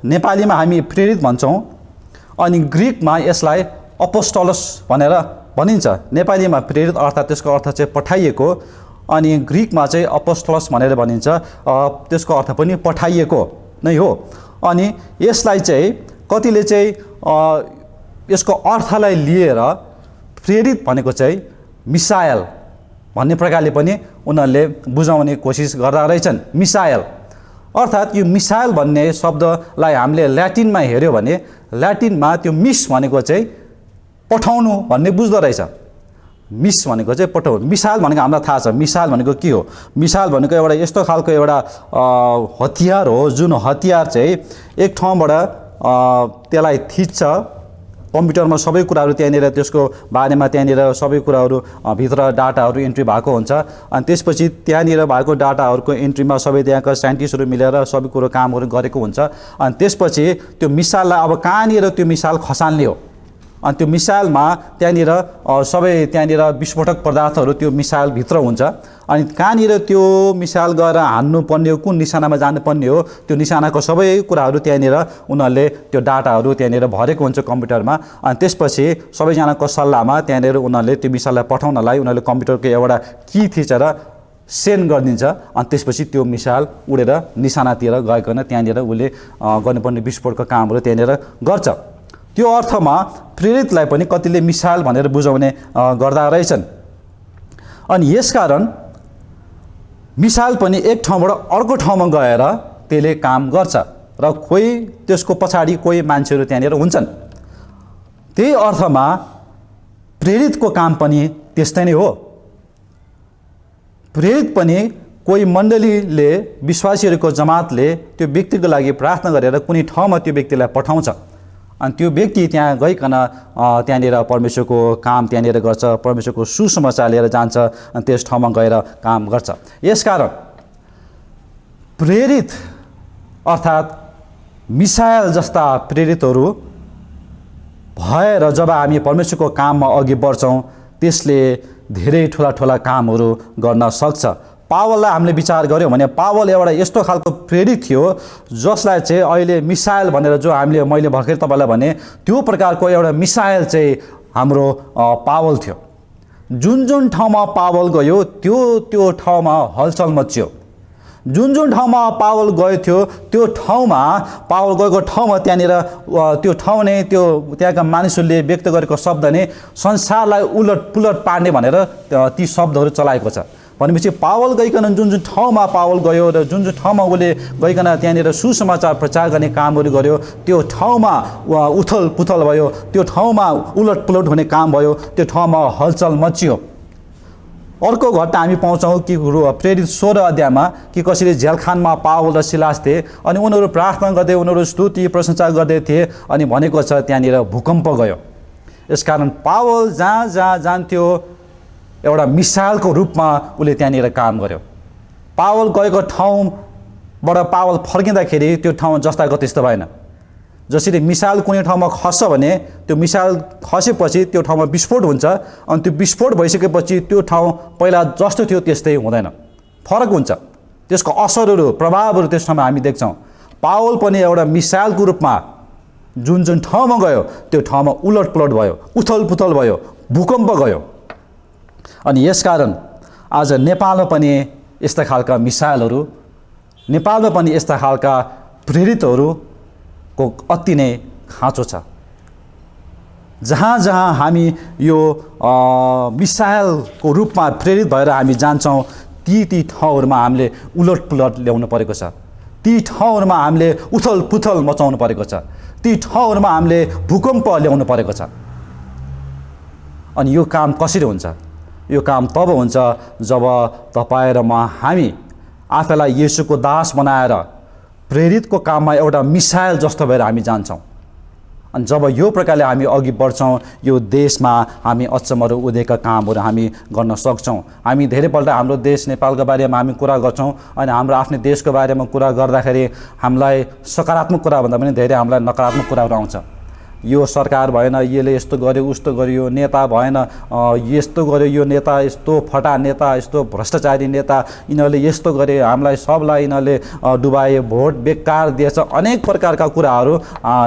नेपालीमा हामी प्रेरित भन्छौँ अनि ग्रिकमा यसलाई अपोस्टलस भनेर भनिन्छ। नेपालीमा प्रेरित अर्थात् त्यसको अर्थ चाहिँ पठाइएको, अनि ग्रिकमा चाहिँ अपोस्टलस भनेर भनिन्छ, त्यसको अर्थ पनि पठाइएको नै हो। अनि यसलाई चाहिँ कतिले चाहिँ यसको अर्थलाई लिएर प्रेरित भनेको चाहिँ मिसायल भन्ने प्रकारले पनि उनीहरूले बुझाउने कोसिस गर्दा रहेछन्। मिसायल अर्थात् यो मिसायल भन्ने शब्दलाई हामीले ल्याटिनमा हेऱ्यो भने ल्याटिनमा त्यो मिस भनेको चाहिँ पठाउनु भन्ने बुझ्दो रहेछ। मिस भनेको चाहिँ पठाउनु, मिसाल भनेको हामीलाई थाहा छ मिसाल भनेको के हो। मिसाल भनेको एउटा यस्तो खालको एउटा हतियार हो जुन हतियार चाहिँ एक ठाउँबाट त्यसलाई थिच्छ, कम्प्युटरमा सबै कुराहरू त्यहाँनिर त्यसको बारेमा त्यहाँनिर सबै कुराहरू भित्र डाटाहरू इन्ट्री भएको हुन्छ। अनि त्यसपछि त्यहाँनिर भएको डाटाहरूको इन्ट्रीमा सबै त्यहाँका साइन्टिस्टहरू मिलेर सबै कुरो कामहरू गरेको हुन्छ। अनि त्यसपछि त्यो मिसाललाई अब कहाँनिर त्यो मिसाल खसाल्ने हो, अनि त्यो मिसाइलमा त्यहाँनिर सबै त्यहाँनिर विस्फोटक पदार्थहरू त्यो मिसाइलभित्र हुन्छ। अनि कहाँनिर त्यो मिसाइल गएर हान्नुपर्ने हो, कुन निशानामा जानुपर्ने हो, त्यो निशानाको सबै कुराहरू त्यहाँनिर उनीहरूले त्यो डाटाहरू त्यहाँनिर भरेको हुन्छ कम्प्युटरमा। अनि त्यसपछि सबैजनाको सल्लाहमा त्यहाँनिर उनीहरूले त्यो मिसाइललाई पठाउनलाई उनीहरूले कम्प्युटरको एउटा की थिचेर सेन्ड गरिदिन्छ। अनि त्यसपछि त्यो मिसाइल उडेर निशानातिर गइकन त्यहाँनिर उसले गर्नुपर्ने विस्फोटको कामहरू त्यहाँनिर गर्छ। त्यो अर्थमा प्रेरितलाई पनि कतिले मिसाइल भनेर बुझाउने गर्दा रहेछन्। अनि यसकारण मिसाइल पनि एक ठाउँबाट अर्को ठाउँमा गएर त्यसले काम गर्छ र कोही त्यसको पछाडि कोही मान्छेहरू त्यहाँनिर हुन्छन्। त्यही अर्थमा प्रेरितको काम पनि त्यस्तै नै हो। प्रेरित पनि कोही मण्डलीले विश्वासीहरूको जमातले त्यो व्यक्तिको लागि प्रार्थना गरेर कुनै ठाउँमा त्यो व्यक्तिलाई पठाउँछ, अनि त्यो व्यक्ति त्यहाँ गइकन त्यहाँनिर परमेश्वरको काम त्यहाँनिर गर्छ, परमेश्वरको सुसमाचार लिएर जान्छ, अनि त्यस ठाउँमा गएर काम गर्छ। यसकारण प्रेरित अर्थात् मिसायल जस्ता प्रेरितहरू भएर जब हामी परमेश्वरको काममा अघि बढ्छौँ त्यसले धेरै ठुला ठुला कामहरू गर्न सक्छ। पावललाई हामीले विचार गऱ्यौँ भने पावल एउटा यस्तो खालको प्रेरित थियो जसलाई चाहिँ अहिले मिसाइल भनेर जो हामीले मैले भर्खर तपाईँलाई भने त्यो प्रकारको एउटा मिसाइल चाहिँ हाम्रो पावल थियो। जुन जुन ठाउँमा पावल गयो त्यो ठाउँमा हलचल मच्यो। जुन जुन ठाउँमा पावल गयो थियो त्यो ठाउँमा पावल गएको ठाउँमा त्यहाँनिर त्यो ठाउँ नै त्यो त्यहाँका मानिसहरूले व्यक्त गरेको शब्द नै संसारलाई उलट पुलट पार्ने भनेर ती शब्दहरू चलाएको छ। भनेपछि पावल गइकन जुन जुन ठाउँमा पावल गयो र जुन जुन ठाउँमा उसले गइकन त्यहाँनिर सुसमाचार प्रचार गर्ने कामहरू गर्यो त्यो ठाउँमा उथल पुथल भयो, त्यो ठाउँमा उलट पुलट हुने काम भयो, त्यो ठाउँमा हलचल मच्चियो। अर्को घटना हामी पाउँछौँ कि प्रेरित 16 अध्यायमा कि कसरी झेलखानमा पावल र सिलास थिए, अनि उनीहरू प्रार्थना गर्दै उनीहरू स्तुति प्रशंसा गर्दै थिए, अनि भनेको छ त्यहाँनिर भूकम्प गयो। यसकारण पावल जहाँ जहाँ जान्थ्यो एउटा मिसालको रूपमा उसले त्यहाँनिर काम गर्यो। पावल गएको ठाउँबाट पावल फर्किँदाखेरि त्यो ठाउँ जस्ताको त्यस्तो भएन। जसरी मिसाइल कुनै ठाउँमा खस्छ भने त्यो मिसाइल खसेपछि त्यो ठाउँमा विस्फोट हुन्छ, अनि त्यो विस्फोट भइसकेपछि त्यो ठाउँ पहिला जस्तो थियो त्यस्तै हुँदैन, फरक हुन्छ। त्यसको असरहरू प्रभावहरू त्यस ठाउँमा हामी देख्छौँ। पावल पनि एउटा मिसाइलको रूपमा जुन जुन ठाउँमा गयो त्यो ठाउँमा उलट पुलट भयो, उथल पुथल भयो, भूकम्प गयो। अनि यसकारण आज नेपालमा पनि यस्ता खालका मिसाइलहरू, नेपालमा पनि यस्ता खालका प्रेरितहरूको अति नै खाँचो छ। जहाँ जहाँ हामी यो मिसाइलको रूपमा प्रेरित भएर हामी जान्छौँ ती ठाउँहरूमा हामीले उलट पुलट ल्याउनु परेको छ। ती ठाउँहरूमा हामीले उथल पुथल मचाउनु परेको छ। ती ठाउँहरूमा हामीले भूकम्प ल्याउनु परेको छ। अनि यो काम कसरी हुन्छ? यो काम तब हुन्छ जब तपाईँ र म हामी आफैलाई येशूको दास बनाएर प्रेरितको काममा एउटा मिसाइल जस्तो भएर हामी जान्छौँ। अनि जब यो प्रकारले हामी अघि बढ्छौँ यो देशमा हामी अचम्महरू उदेका कामहरू हामी गर्न सक्छौँ। हामी धेरैपल्ट हाम्रो देश नेपालको बारेमा हामी कुरा गर्छौँ, अनि हाम्रो आफ्नो देशको बारेमा कुरा गर्दाखेरि हामीलाई सकारात्मक कुरा भन्दा पनि धेरै हामीलाई नकारात्मक कुराहरू आउँछ। यो सरकार भएन, यसले यस्तो गर्यो उस्तो गर्यो, नेता भएन, यस्तो गर्यो, यो नेता यस्तो फटा नेता, यस्तो भ्रष्टाचारी नेता, यिनीहरूले यस्तो गरे, हामीलाई सबलाई यिनीहरूले डुबाए, भोट बेकार दिएछ, अनेक प्रकारका कुराहरू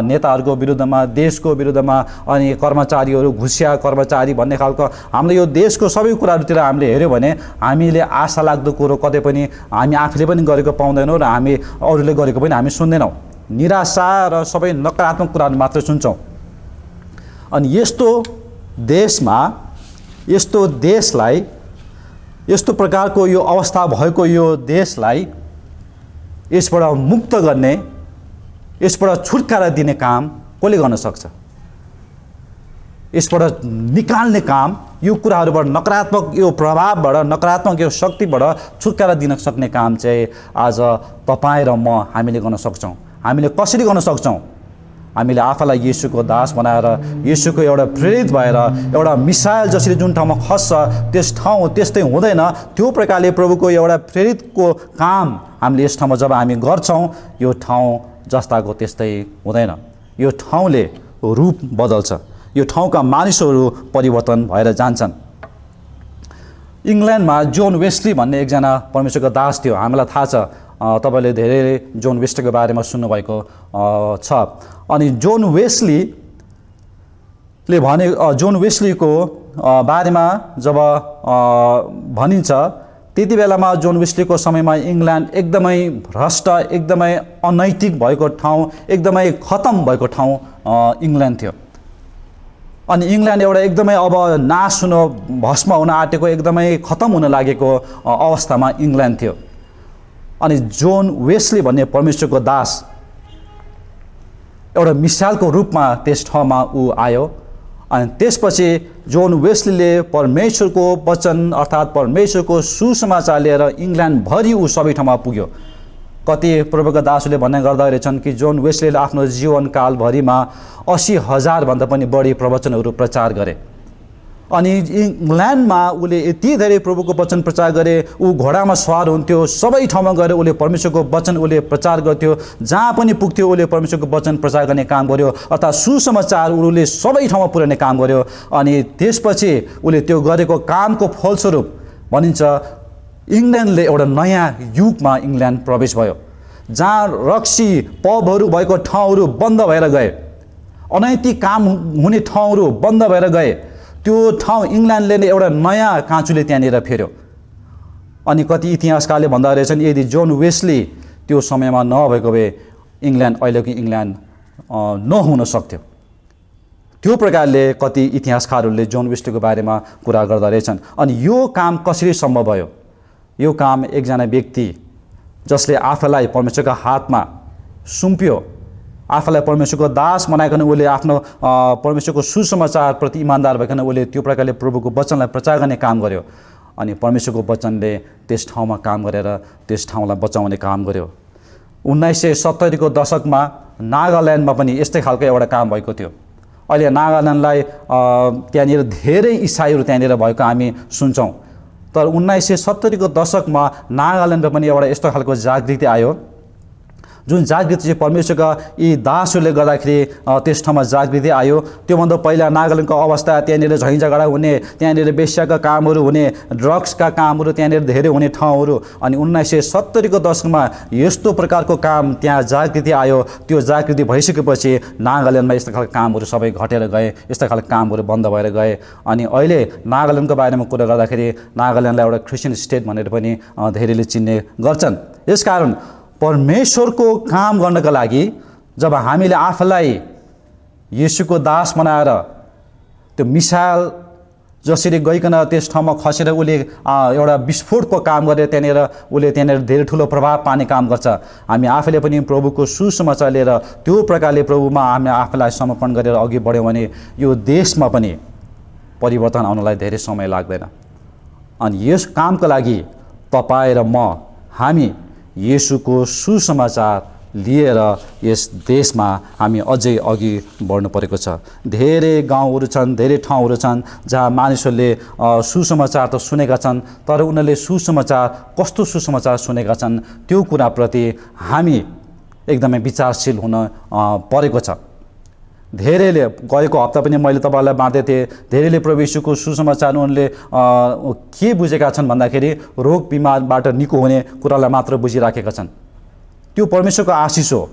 नेताहरूको विरुद्धमा, देशको विरुद्धमा, अनि कर्मचारीहरू घुसिया कर्मचारी भन्ने खालको हामीले यो देशको सबै कुराहरूतिर हामीले हेऱ्यौँ भने हामीले आशा लाग्दो कुरो कतै पनि हामी आफूले पनि गरेको पाउँदैनौँ र हामी अरूले गरेको पनि हामी सुन्दैनौँ। निराशा र सबै नकारात्मक कुराहरू मात्रै सुन्छौँ। अनि यस्तो देशमा, यस्तो देशलाई, यस्तो प्रकारको यो अवस्था भएको यो देशलाई यसबाट मुक्त गर्ने, यसबाट छुटकारा दिने काम कसले गर्न सक्छ? यसबाट निकाल्ने काम, यो कुराहरूबाट नकारात्मक यो प्रभावबाट, नकारात्मक यो शक्तिबाट छुटकारा दिन सक्ने काम चाहिँ आज तपाईँ र म हामीले गर्न सक्छौँ। हामीले कसरी गर्न सक्छौँ? हामीले आफूलाई येशूको दास बनाएर, येशूको एउटा प्रेरित भएर, एउटा मिसाइल जसरी जुन ठाउँमा खस्छ त्यस ठाउँ त्यस्तै हुँदैन, त्यो प्रकारले प्रभुको एउटा प्रेरितको काम हामीले यस ठाउँमा जब हामी गर्छौँ यो ठाउँ जस्ताको त्यस्तै हुँदैन। यो ठाउँले रूप बदल्छ, यो ठाउँका मानिसहरू परिवर्तन भएर जान्छन्। इङ्ल्यान्डमा जोन वेस्ली भन्ने एकजना परमेश्वरको दास थियो। हामीलाई थाहा छ, तपाईँले धेरै जोन वेस्लीको बारेमा सुन्नुभएको छ। अनि जोन वेस्लीको बारेमा जब भनिन्छ त्यति बेलामा जोन वेस्लीको समयमा इङ्ल्यान्ड एकदमै भ्रष्ट, एकदमै अनैतिक भएको ठाउँ, एकदमै खतम भएको ठाउँ इङ्ल्यान्ड थियो। अनि इङ्ल्यान्ड एउटा एकदमै अब नाश हुन, भस्म हुन आँटेको, एकदमै खतम हुन लागेको अवस्थामा इङ्ल्यान्ड थियो। अनि जोन वेस्ली भन्ने परमेश्वरको दास एउटा मिसालको रूपमा त्यस ठाउँमा ऊ आयो। अनि त्यसपछि जोन वेस्लीले परमेश्वरको वचन अर्थात् परमेश्वरको सुसमाचार लिएर इङ्ल्यान्डभरि ऊ सबै ठाउँमा पुग्यो। कति प्रभुका दासहरूले भन्ने गर्दा रहेछन् कि जोन वेस्लीले आफ्नो जीवनकालभरिमा 80,000 भन्दा पनि बढी प्रवचनहरू प्रचार गरे। अनि इङ्ल्यान्डमा उसले यति धेरै प्रभुको वचन प्रचार गरे। ऊ घोडामा सवार हुन्थ्यो, सबै ठाउँमा गएर उसले परमेश्वरको वचन उसले प्रचार गर्थ्यो। जहाँ पनि पुग्थ्यो उसले परमेश्वरको वचन प्रचार गर्ने काम गर्यो, अर्थात् सुसमाचार उसले सबै ठाउँमा पुर्याउने काम गर्यो। अनि त्यसपछि उसले त्यो गरेको कामको फलस्वरूप भनिन्छ इङ्ल्यान्डले एउटा नयाँ युगमा इङ्ल्यान्ड प्रवेश भयो, जहाँ रक्सी पबहरू भएको ठाउँहरू बन्द भएर गए, अनैतिक काम हुने ठाउँहरू बन्द भएर गए। त्यो ठाउँ इङ्ल्यान्डले नै एउटा नयाँ काँचुले त्यहाँनिर फेर्यो। अनि कति इतिहासकारले भन्दा रहेछन् यदि जोन वेस्ली त्यो समयमा नभएको भए इङ्ल्यान्ड अहिलेको इङ्ल्यान्ड नहुन सक्थ्यो। त्यो प्रकारले कति इतिहासकारहरूले जोन वेस्लीको बारेमा कुरा गर्दा रहेछन्। अनि यो काम कसरी सम्भव भयो? यो काम एकजना व्यक्ति जसले आफूलाई परमेश्वरका हातमा सुम्प्यो, आफूलाई परमेश्वरको दास बनाइकन उसले आफ्नो परमेश्वरको सुसमाचारप्रति इमान्दार भइकन उसले त्यो प्रकारले प्रभुको वचनलाई प्रचार गर्ने काम गर्यो। अनि परमेश्वरको वचनले त्यस ठाउँमा काम गरेर त्यस ठाउँलाई बचाउने काम गर्यो। 1970 को दशकमा नागाल्यान्डमा पनि यस्तै खालको एउटा काम भएको थियो। अहिले नागाल्यान्डलाई त्यहाँनिर धेरै इसाईहरू त्यहाँनिर भएको हामी सुन्छौँ। तर 1970 को दशकमा नागाल्यान्डमा पनि एउटा यस्तो खालको जागृति आयो, जुन जागृति चाहिँ परमेश्वरका यी दासहरूले गर्दाखेरि त्यस ठाउँमा जागृति आयो। त्योभन्दा पहिला नागाल्यान्डको अवस्था त्यहाँनिर झैँझगडा हुने, त्यहाँनिर वेश्याका कामहरू हुने, ड्रग्सका कामहरू त्यहाँनिर धेरै हुने ठाउँहरू। अनि 1970 को दशकमा यस्तो प्रकारको काम त्यहाँ जागृति आयो। त्यो जागृति भइसकेपछि नागाल्यान्डमा यस्तो खालको कामहरू सबै घटेर गए, यस्तो खालको कामहरू बन्द भएर गए। अनि अहिले नागाल्यान्डको बारेमा कुरा गर्दाखेरि नागाल्यान्डलाई एउटा क्रिस्चियन स्टेट भनेर पनि धेरैले चिन्ने गर्छन्। यसकारण परमेश्वरको काम गर्नका लागि जब हामीले आफूलाई येशूको दास बनाएर त्यो मिसाइल जसरी गइकन त्यस ठाउँमा खसेर उसले एउटा विस्फोटको काम गरेर त्यहाँनिर धेरै ठुलो प्रभाव पार्ने काम गर्छ। हामी आफैले पनि प्रभुको सुसमाचार लिएर त्यो प्रकारले प्रभुमा हामी आफूलाई समर्पण गरेर अघि बढ्यौँ भने यो देशमा पनि परिवर्तन आउनलाई धेरै समय लाग्दैन। अनि यस कामको लागि तपाईँ र म हामी येशूको सुसमाचार लिएर यस देशमा हामी अझै अघि बढ्नु परेको छ। धेरै गाउँहरू छन्, धेरै ठाउँहरू छन् जहाँ मानिसहरूले सुसमाचार त सुनेका छन्, तर उनीहरूले सुसमाचार कस्तो सुसमाचार सुनेका छन् त्यो कुराप्रति हामी एकदमै विचारशील हुन परेको छ। धेरैले गएको हप्ता पनि मैले तपाईँहरूलाई बाँड्दै थिएँ, धेरैले प्रभु येशूको सुसमाचार उनले के बुझेका छन् भन्दाखेरि रोग बिमारबाट निको हुने कुरालाई मात्र बुझिराखेका छन्। त्यो परमेश्वरको आशिष हो,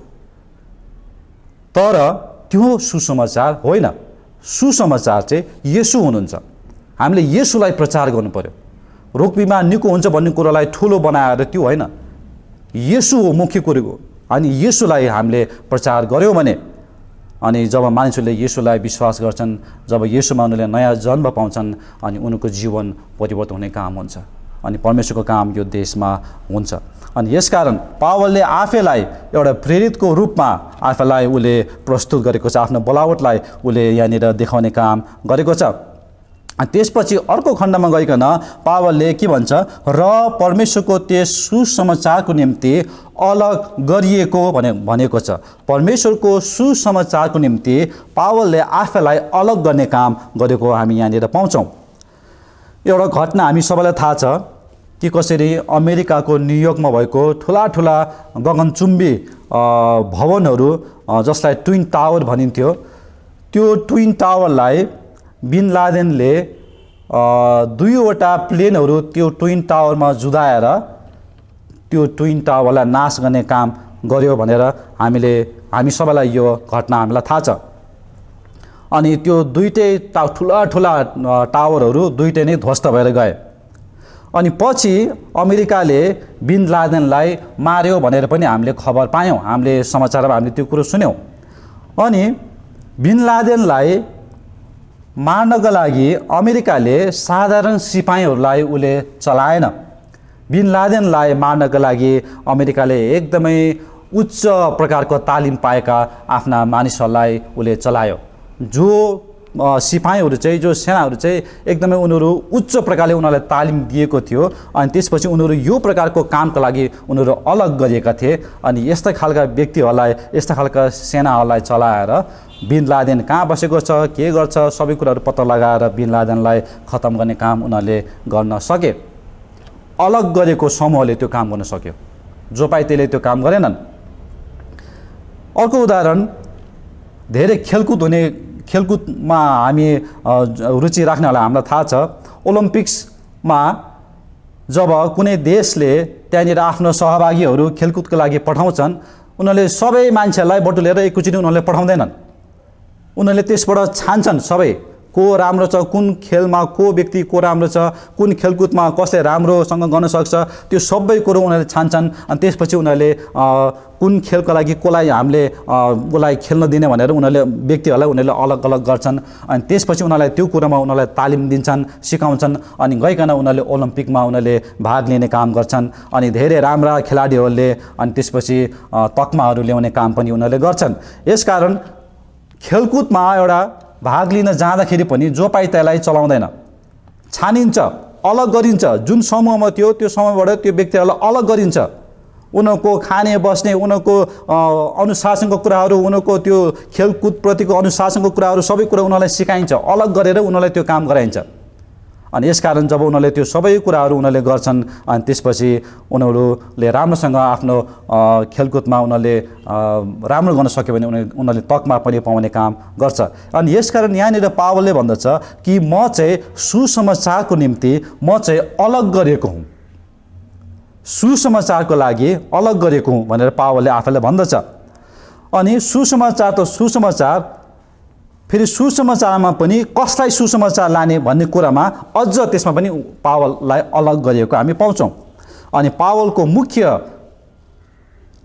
तर त्यो सुसमाचार होइन। सुसमाचार चाहिँ येशू हुनुहुन्छ। हामीले येशूलाई प्रचार गर्नु पर्यो। रोग बिमार निको हुन्छ भन्ने कुरालाई ठुलो बनाएर त्यो होइन, येशू हो मुख्य कुरो। अनि येशूलाई हामीले प्रचार गऱ्यौँ भने, अनि जब मानिसहरूले येशूलाई विश्वास गर्छन्, जब येशूमा उनीहरूले नयाँ जन्म पाउँछन्, अनि उनको जीवन परिवर्तन हुने काम हुन्छ, अनि परमेश्वरको काम यो देशमा हुन्छ। अनि यसकारण पावलले आफैलाई एउटा प्रेरितको रूपमा आफैलाई उसले प्रस्तुत गरेको छ, आफ्नो बोलावटलाई उसले यहाँनिर देखाउने काम गरेको छ। अनि त्यसपछि अर्को खण्डमा गइकन पावलले के भन्छ, र परमेश्वरको त्यस सुसमाचारको निम्ति अलग गरिएको भनेको छ। परमेश्वरको सुसमाचारको निम्ति पावलले आफैलाई अलग गर्ने काम गरेको हामी यहाँनिर पाउँछौँ। एउटा घटना हामी सबैलाई थाहा छ कि कसरी अमेरिकाको न्युयोर्कमा भएको ठुला ठुला गगनचुम्बी भवनहरू जसलाई ट्विन टावर भनिन्थ्यो, त्यो ट्विन टावरलाई बिन लादेनले 2वटा प्लेनहरू त्यो ट्विन टावरमा जुधाएर त्यो ट्विन टावरलाई नाश गर्ने काम गर्यो भनेर हामी सबैलाई यो घटना हामीलाई थाहा छ। अनि त्यो दुईटै ठुला ठुला टावरहरू दुईटै नै ध्वस्त भएर गए। अनि पछि अमेरिकाले बिन लादेनलाई मार्यो भनेर पनि हामीले खबर पायौँ, हामीले समाचारमा हामीले त्यो कुरो सुन्यौँ। अनि बिन लादेनलाई मार्नको लागि अमेरिकाले साधारण सिपाहीहरूलाई उसले चलाएन। बिन लादेनलाई मार्नको लागि अमेरिकाले एकदमै उच्च प्रकारको तालिम पाएका आफ्ना मानिसहरूलाई उसले चलायो। जो सिपाहीहरू चाहिँ, जो सेनाहरू चाहिँ एकदमै उनीहरू उच्च प्रकारले उनीहरूलाई तालिम दिएको थियो। अनि त्यसपछि उनीहरू यो प्रकारको कामका लागि उनीहरू अलग गरिएका थिए। अनि यस्ता खालका व्यक्तिहरूलाई, यस्ता खालका सेनाहरूलाई चलाएर बिन लादेन कहाँ बसेको छ, के गर्छ, सबै कुराहरू पत्ता लगाएर बिन लादेनलाई खतम गर्ने काम उनीहरूले गर्न सके। अलग गरेको समूहले त्यो काम गर्न सक्यो, जो पाए त्यसले त्यो काम गरेनन्। अर्को उदाहरण, धेरै खेलकुदमा हामी रुचि राख्नेहरूलाई हामीलाई थाहा छ, ओलम्पिक्समा जब कुनै देशले त्यहाँनिर आफ्नो सहभागीहरू खेलकुदको लागि पठाउँछन्, उनीहरूले सबै मान्छेहरूलाई बटुलेर एकैचोटि उनीहरूले पठाउँदैनन्। उनीहरूले त्यसबाट छान्छन् सबै को राम्रो छ, कुन खेलमा को व्यक्ति को राम्रो छ, कुन खेलकुदमा कसले राम्रोसँग गर्न सक्छ, त्यो सबै कुरो उनीहरूले छान्छन्। अनि त्यसपछि उनीहरूले कुन खेलको लागि कसलाई हामीले उसलाई खेल्न दिने भनेर उनीहरूले व्यक्तिहरूलाई उनीहरूले अलग अलग गर्छन्। अनि त्यसपछि उनीहरूलाई त्यो कुरामा उनीहरूलाई तालिम दिन्छन्, सिकाउँछन्। अनि गइकन उनीहरूले ओलम्पिकमा उनीहरूले भाग लिने काम गर्छन्। अनि धेरै राम्रा खेलाडीहरूले अनि त्यसपछि तकमाहरू ल्याउने काम पनि उनीहरूले गर्छन्। यसकारण खेलकुदमा एउटा भाग लिन जाँदाखेरि पनि जो पाइ त्यसलाई चलाउँदैन, छानिन्छ, अलग गरिन्छ। जुन समूहमा थियो त्यो समूहबाट त्यो व्यक्तिहरूलाई अलग गरिन्छ। उनीहरूको खाने बस्ने, उनीहरूको अनुशासनको कुराहरू, उनीहरूको त्यो खेलकुदप्रतिको अनुशासनको कुराहरू सबै कुरा उनीहरूलाई सिकाइन्छ, अलग गरेर उनीहरूलाई त्यो काम गराइन्छ। अनि यसकारण जब उनीहरूले त्यो सबै कुराहरू उनीहरूले गर्छन्, अनि त्यसपछि उनीहरूले राम्रोसँग आफ्नो खेलकुदमा उनीहरूले राम्रो गर्न सक्यो भने उनीहरूले तकमा पनि पाउने काम गर्छ। अनि यसकारण यहाँनिर पावलले भन्दछ कि म चाहिँ सुसमाचारको निम्ति म चाहिँ अलग गरिएको हुँ, सुसमाचारको लागि अलग गरिएको हुँ भनेर पावलले आफैले भन्दछ। अनि सुसमाचार त सुसमाचार, फेरि सुसमाचारमा पनि कसलाई सुसमाचार लाने भन्ने कुरामा अझ त्यसमा पनि पावललाई अलग गरिएको हामी पाउँछौँ। अनि पावलको मुख्य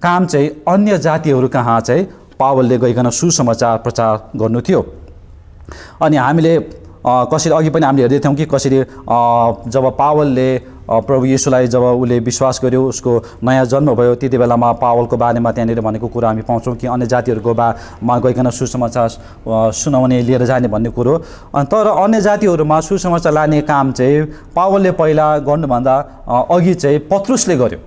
काम चाहिँ अन्य जातिहरू कहाँ चाहिँ पावलले गइकन सुसमाचार प्रचार गर्नु थियो। अनि हामीले कसरी अघि पनि हामीले हेर्दै थियौँ कि कसरी जब पावलले प्रभु येशूलाई जब उसले विश्वास गर्यो, उसको नयाँ जन्म भयो, त्यति बेलामा पावलको बारेमा त्यहाँनिर भनेको कुरा हामी पाउँछौँ कि अन्य जातिहरूको बामा गइकन सुसमाचार सुनाउने लिएर जाने भन्ने कुरो। तर अन्य जातिहरूमा सुसमाचार लाने काम चाहिँ पावलले पहिला गर्नुभन्दा अघि चाहिँ पत्रुसले गर्यो।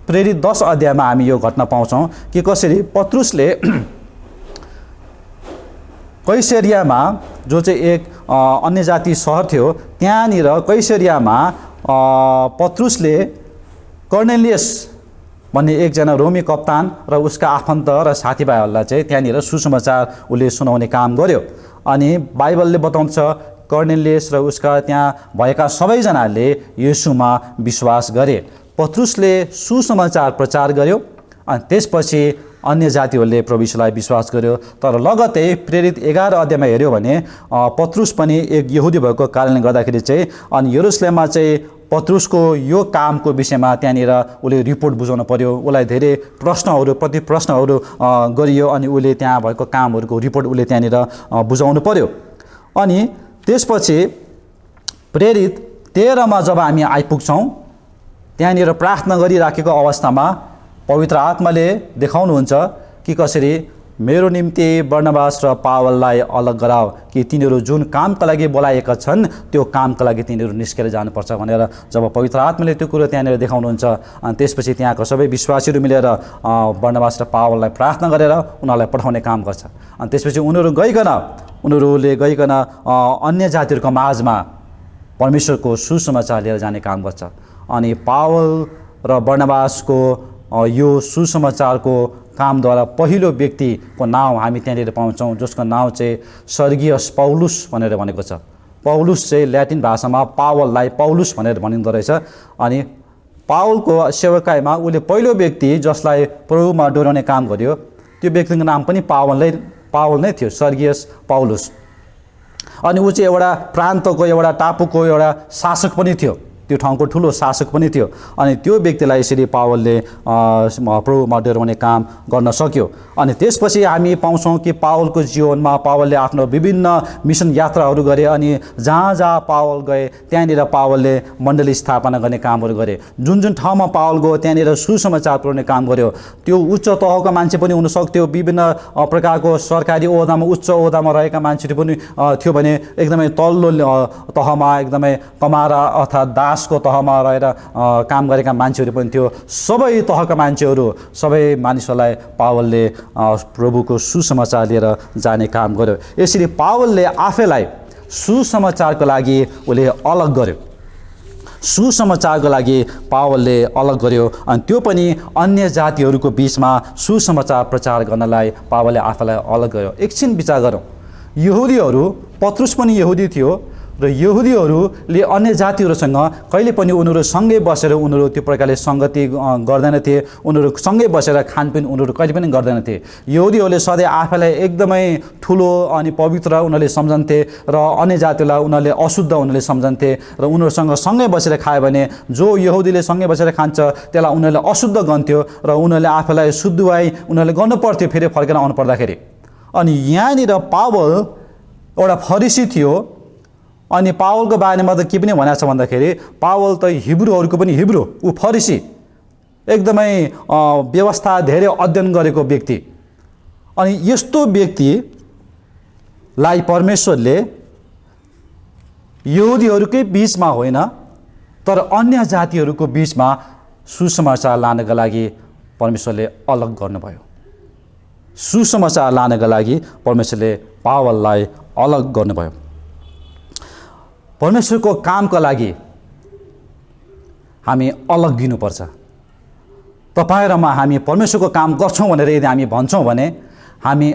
प्रेरित 10 अध्यायमा हामी यो घटना पाउँछौँ कि कसरी पत्रुसले कैसरियामा, जो चाहिँ एक अन्य जाति सहर थियो, त्यहाँनिर कैसरियामा पत्रुसले कर्नेलियस भन्ने एकजना रोमी कप्तान र उसका आफन्त र साथीभाइहरूलाई चाहिँ त्यहाँनिर सुसमाचार उसले सुनाउने काम गर्यो। अनि बाइबलले बताउँछ कर्नेलियस र उसका त्यहाँ भएका सबैजनाले येशूमा विश्वास गरे। पत्रुसले सुसमाचार प्रचार गर्यो अनि त्यसपछि अन्य जातिहरूले प्रभु यीशुलाई विश्वास गर्यो। तर लगत्तै प्रेरित 11 अध्यायमा हेऱ्यो भने पत्रुस पनि एक यहुदी भएको कारणले गर्दाखेरि चाहिँ अनि यरुशलेममा चाहिँ पत्रुसको यो कामको विषयमा त्यहाँनिर उसले रिपोर्ट बुझाउनु पर्यो। उसलाई धेरै प्रति प्रश्नहरू गरियो अनि उसले त्यहाँ भएको कामहरूको रिपोर्ट उसले त्यहाँनिर बुझाउनु पर्यो। अनि त्यसपछि प्रेरित 13 मा जब हामी आइपुग्छौँ त्यहाँनिर प्रार्थना गरिराखेको अवस्थामा पवित्र आत्माले देखाउनुहुन्छ कि कसरी मेरो निम्ति बर्नबास र पावललाई अलग गराओ कि तिनीहरू जुन कामका लागि बोलाएका छन् त्यो कामका लागि तिनीहरू निस्केर जानुपर्छ भनेर जब पवित्र आत्माले त्यो कुरो त्यहाँनिर देखाउनुहुन्छ अनि त्यसपछि त्यहाँको सबै विश्वासीहरू मिलेर बर्नबास र पावललाई प्रार्थना गरेर उनीहरूलाई पठाउने काम गर्छ। अनि त्यसपछि उनीहरूले गइकन अन्य जातिहरूको माझमा परमेश्वरको सुसमाचार लिएर जाने काम गर्छ। अनि पावल र बर्नबासको यो सुसमाचारको कामद्वारा पहिलो व्यक्तिको नाउँ हामी त्यहाँनिर पाउँछौँ जसको नाउँ चाहिँ सर्गियस पौलुस भनेर भनेको छ। पौलुस चाहिँ ल्याटिन भाषामा पावललाई पौलुस भनेर भनिँदो रहेछ। अनि पावलको सेवकाईमा उसले पहिलो व्यक्ति जसलाई प्रभुमा डोर्याउने काम गर्यो त्यो व्यक्तिको नाम पनि पावल नै थियो, सर्गियस पौलुस। अनि ऊ चाहिँ एउटा प्रान्तको एउटा टापुको एउटा शासक पनि थियो, त्यो ठाउँको ठुलो शासक पनि थियो। अनि त्यो व्यक्तिलाई यसरी पावलले प्रभुमा डोर्याउने काम गर्न सक्यो। अनि त्यसपछि हामी पाउँछौँ कि पावलको जीवनमा पावलले आफ्नो विभिन्न मिसन यात्राहरू गरे अनि जहाँ जहाँ पावल गए त्यहाँनिर पावलले मण्डली स्थापना गर्ने कामहरू गरे। जुन जुन ठाउँमा पावल गयो त्यहाँनिर सुसमाचार पुर्याउने काम गर्यो। त्यो उच्च तहको मान्छे पनि हुनसक्थ्यो, विभिन्न प्रकारको सरकारी ओहदामा उच्च ओहदामा रहेका मान्छेहरू पनि थियो भने एकदमै तल्लो तहमा एकदमै कमारा अर्थात् दासको तहमा रहेर काम गरेका मान्छेहरू पनि थियो। सबै तहका मान्छेहरू सबै मानिसहरूलाई पावलले प्रभुको सुसमाचार लिएर जाने काम गर्यो। यसरी पावलले आफैलाई सुसमाचारको लागि उसले अलग गर्यो, सुसमाचारको लागि पावलले अलग गर्यो। अनि त्यो पनि अन्य जातिहरूको बिचमा सुसमाचार प्रचार गर्नलाई पावलले आफैलाई अलग गर्यो। एकछिन विचार गरौँ, यहुदीहरू, पत्रुस पनि यहुदी थियो र यहुदीहरूले अन्य जातिहरूसँग कहिले पनि उनीहरू सँगै बसेर उनीहरू त्यो प्रकारले सङ्गति गर्दैनथे, उनीहरू सँगै बसेर खानपिन उनीहरू कहिले पनि गर्दैनथे। यहुदीहरूले सधैँ आफैलाई एकदमै ठुलो अनि पवित्र उनीहरूले सम्झन्थे र अन्य जातिलाई उनीहरूले अशुद्ध उनीहरूले सम्झन्थे र उनीहरूसँग सँगै बसेर खायो भने जो यहुदीले सँगै बसेर खान्छ त्यसलाई उनीहरूले अशुद्ध गन्थ्यो र उनीहरूले आफैलाई शुद्धवाई उनीहरूले गर्नु पर्थ्यो फेरि फर्केर आउनु पर्दाखेरि। अनि यहाँनिर पावल एउटा फरिसी थियो। अनि पावलको बारेमा त के पनि भनेको छ भन्दाखेरि पावल त हिब्रूहरूको पनि हिब्रू, ऊ फरिसी, एकदमै व्यवस्था धेरै अध्ययन गरेको व्यक्ति। अनि यस्तो व्यक्तिलाई परमेश्वरले यहुदीहरूकै बिचमा होइन तर अन्य जातिहरूको बिचमा सुसमाचार लानका लागि परमेश्वरले अलग गर्नुभयो। सुसमाचार लानका लागि परमेश्वरले पावललाई अलग गर्नुभयो। परमेश्वरको कामका लागि हामी अलग दिनुपर्छ। तपाईँ र म हामी परमेश्वरको काम गर्छौँ भनेर यदि हामी भन्छौँ भने हामी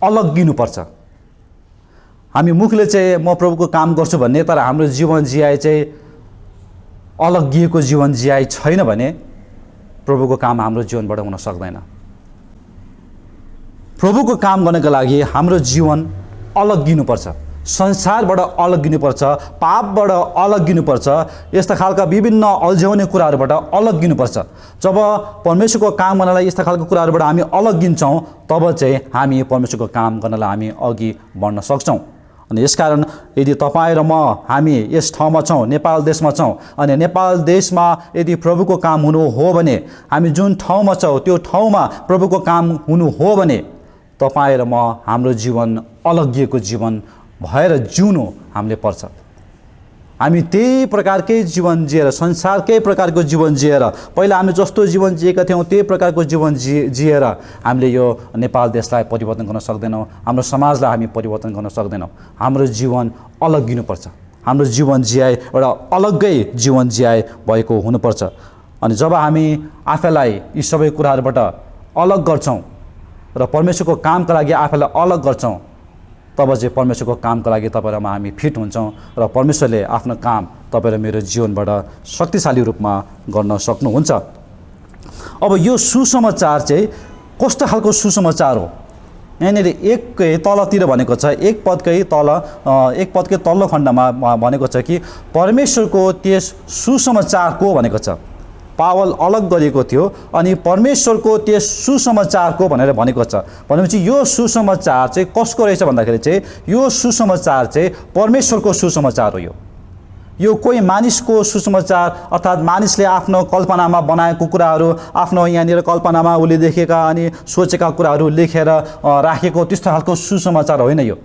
अलग दिनुपर्छ। हामी मुखले चाहिँ म प्रभुको काम गर्छु भन्ने तर हाम्रो जीवन जियाइ चाहिँ अलग दिएको जीवन जियाइ छैन भने प्रभुको काम हाम्रो जीवनबाट हुन सक्दैन। प्रभुको काम गर्नका लागि हाम्रो जीवन अलग दिनुपर्छ, संसारबाट अलग दिनुपर्छ, पापबाट अलग दिनुपर्छ, यस्ता खालका विभिन्न अल्झाउने कुराहरूबाट अलग दिनुपर्छ। जब परमेश्वरको काम गर्नलाई यस्ता खालको कुराहरूबाट हामी अलग दिन्छौँ तब चाहिँ हामी परमेश्वरको काम गर्नलाई हामी अघि बढ्न सक्छौँ। अनि यसकारण यदि तपाईँ र म हामी यस ठाउँमा छौँ, नेपाल देशमा छौँ, अनि नेपाल देशमा यदि प्रभुको काम हुनु हो भने हामी जुन ठाउँमा छौँ त्यो ठाउँमा प्रभुको काम हुनु हो भने तपाईँ र म हाम्रो जीवन अलग दिएको जीवन भएर जिउनु हामीले पर्छ। हामी त्यही प्रकारकै जीवन जिएर, संसारकै प्रकारको जीवन जिएर, पहिला हामी जस्तो जीवन जिएका थियौँ त्यही प्रकारको जीवन जिएर हामीले यो नेपाल देशलाई परिवर्तन गर्न सक्दैनौँ, हाम्रो समाजलाई हामी परिवर्तन गर्न सक्दैनौँ। हाम्रो जीवन अलग दिनुपर्छ, हाम्रो जीवन जियाइ एउटा अलग्गै जीवन जियाइ भएको हुनुपर्छ। अनि जब हामी आफैलाई यी सबै कुराहरूबाट अलग गर्छौँ र परमेश्वरको कामका लागि आफैलाई अलग गर्छौँ, तब चाहिँ परमेश्वरको कामका लागि तपाईँ र म हामी फिट हुन्छौँ र परमेश्वरले आफ्नो काम तपाईँ र मेरो जीवनबाट शक्तिशाली रूपमा गर्न सक्नुहुन्छ। अब यो सुसमाचार चाहिँ कस्तो खालको सुसमाचार हो? यहाँनिर एककै तलतिर भनेको छ, एक पदकै तल्लो खण्डमा भनेको छ कि परमेश्वरको त्यस सुसमाचारको भनेको छ। पावल अलग गरिएको थियो अनि परमेश्वरको त्यस सुसमाचारको भनेर भनेको छ। भनेपछि यो सुसमाचार चाहिँ कसको रहेछ भन्दाखेरि चाहिँ यो सुसमाचार चाहिँ परमेश्वरको सुसमाचार हो। यो कोही मानिसको सुसमाचार अर्थात् मानिसले आफ्नो कल्पनामा बनाएको कुराहरू, आफ्नो यहाँनिर कल्पनामा उसले देखेका अनि सोचेका कुराहरू लेखेर राखेको त्यस्तो खालको सुसमाचार होइन। यो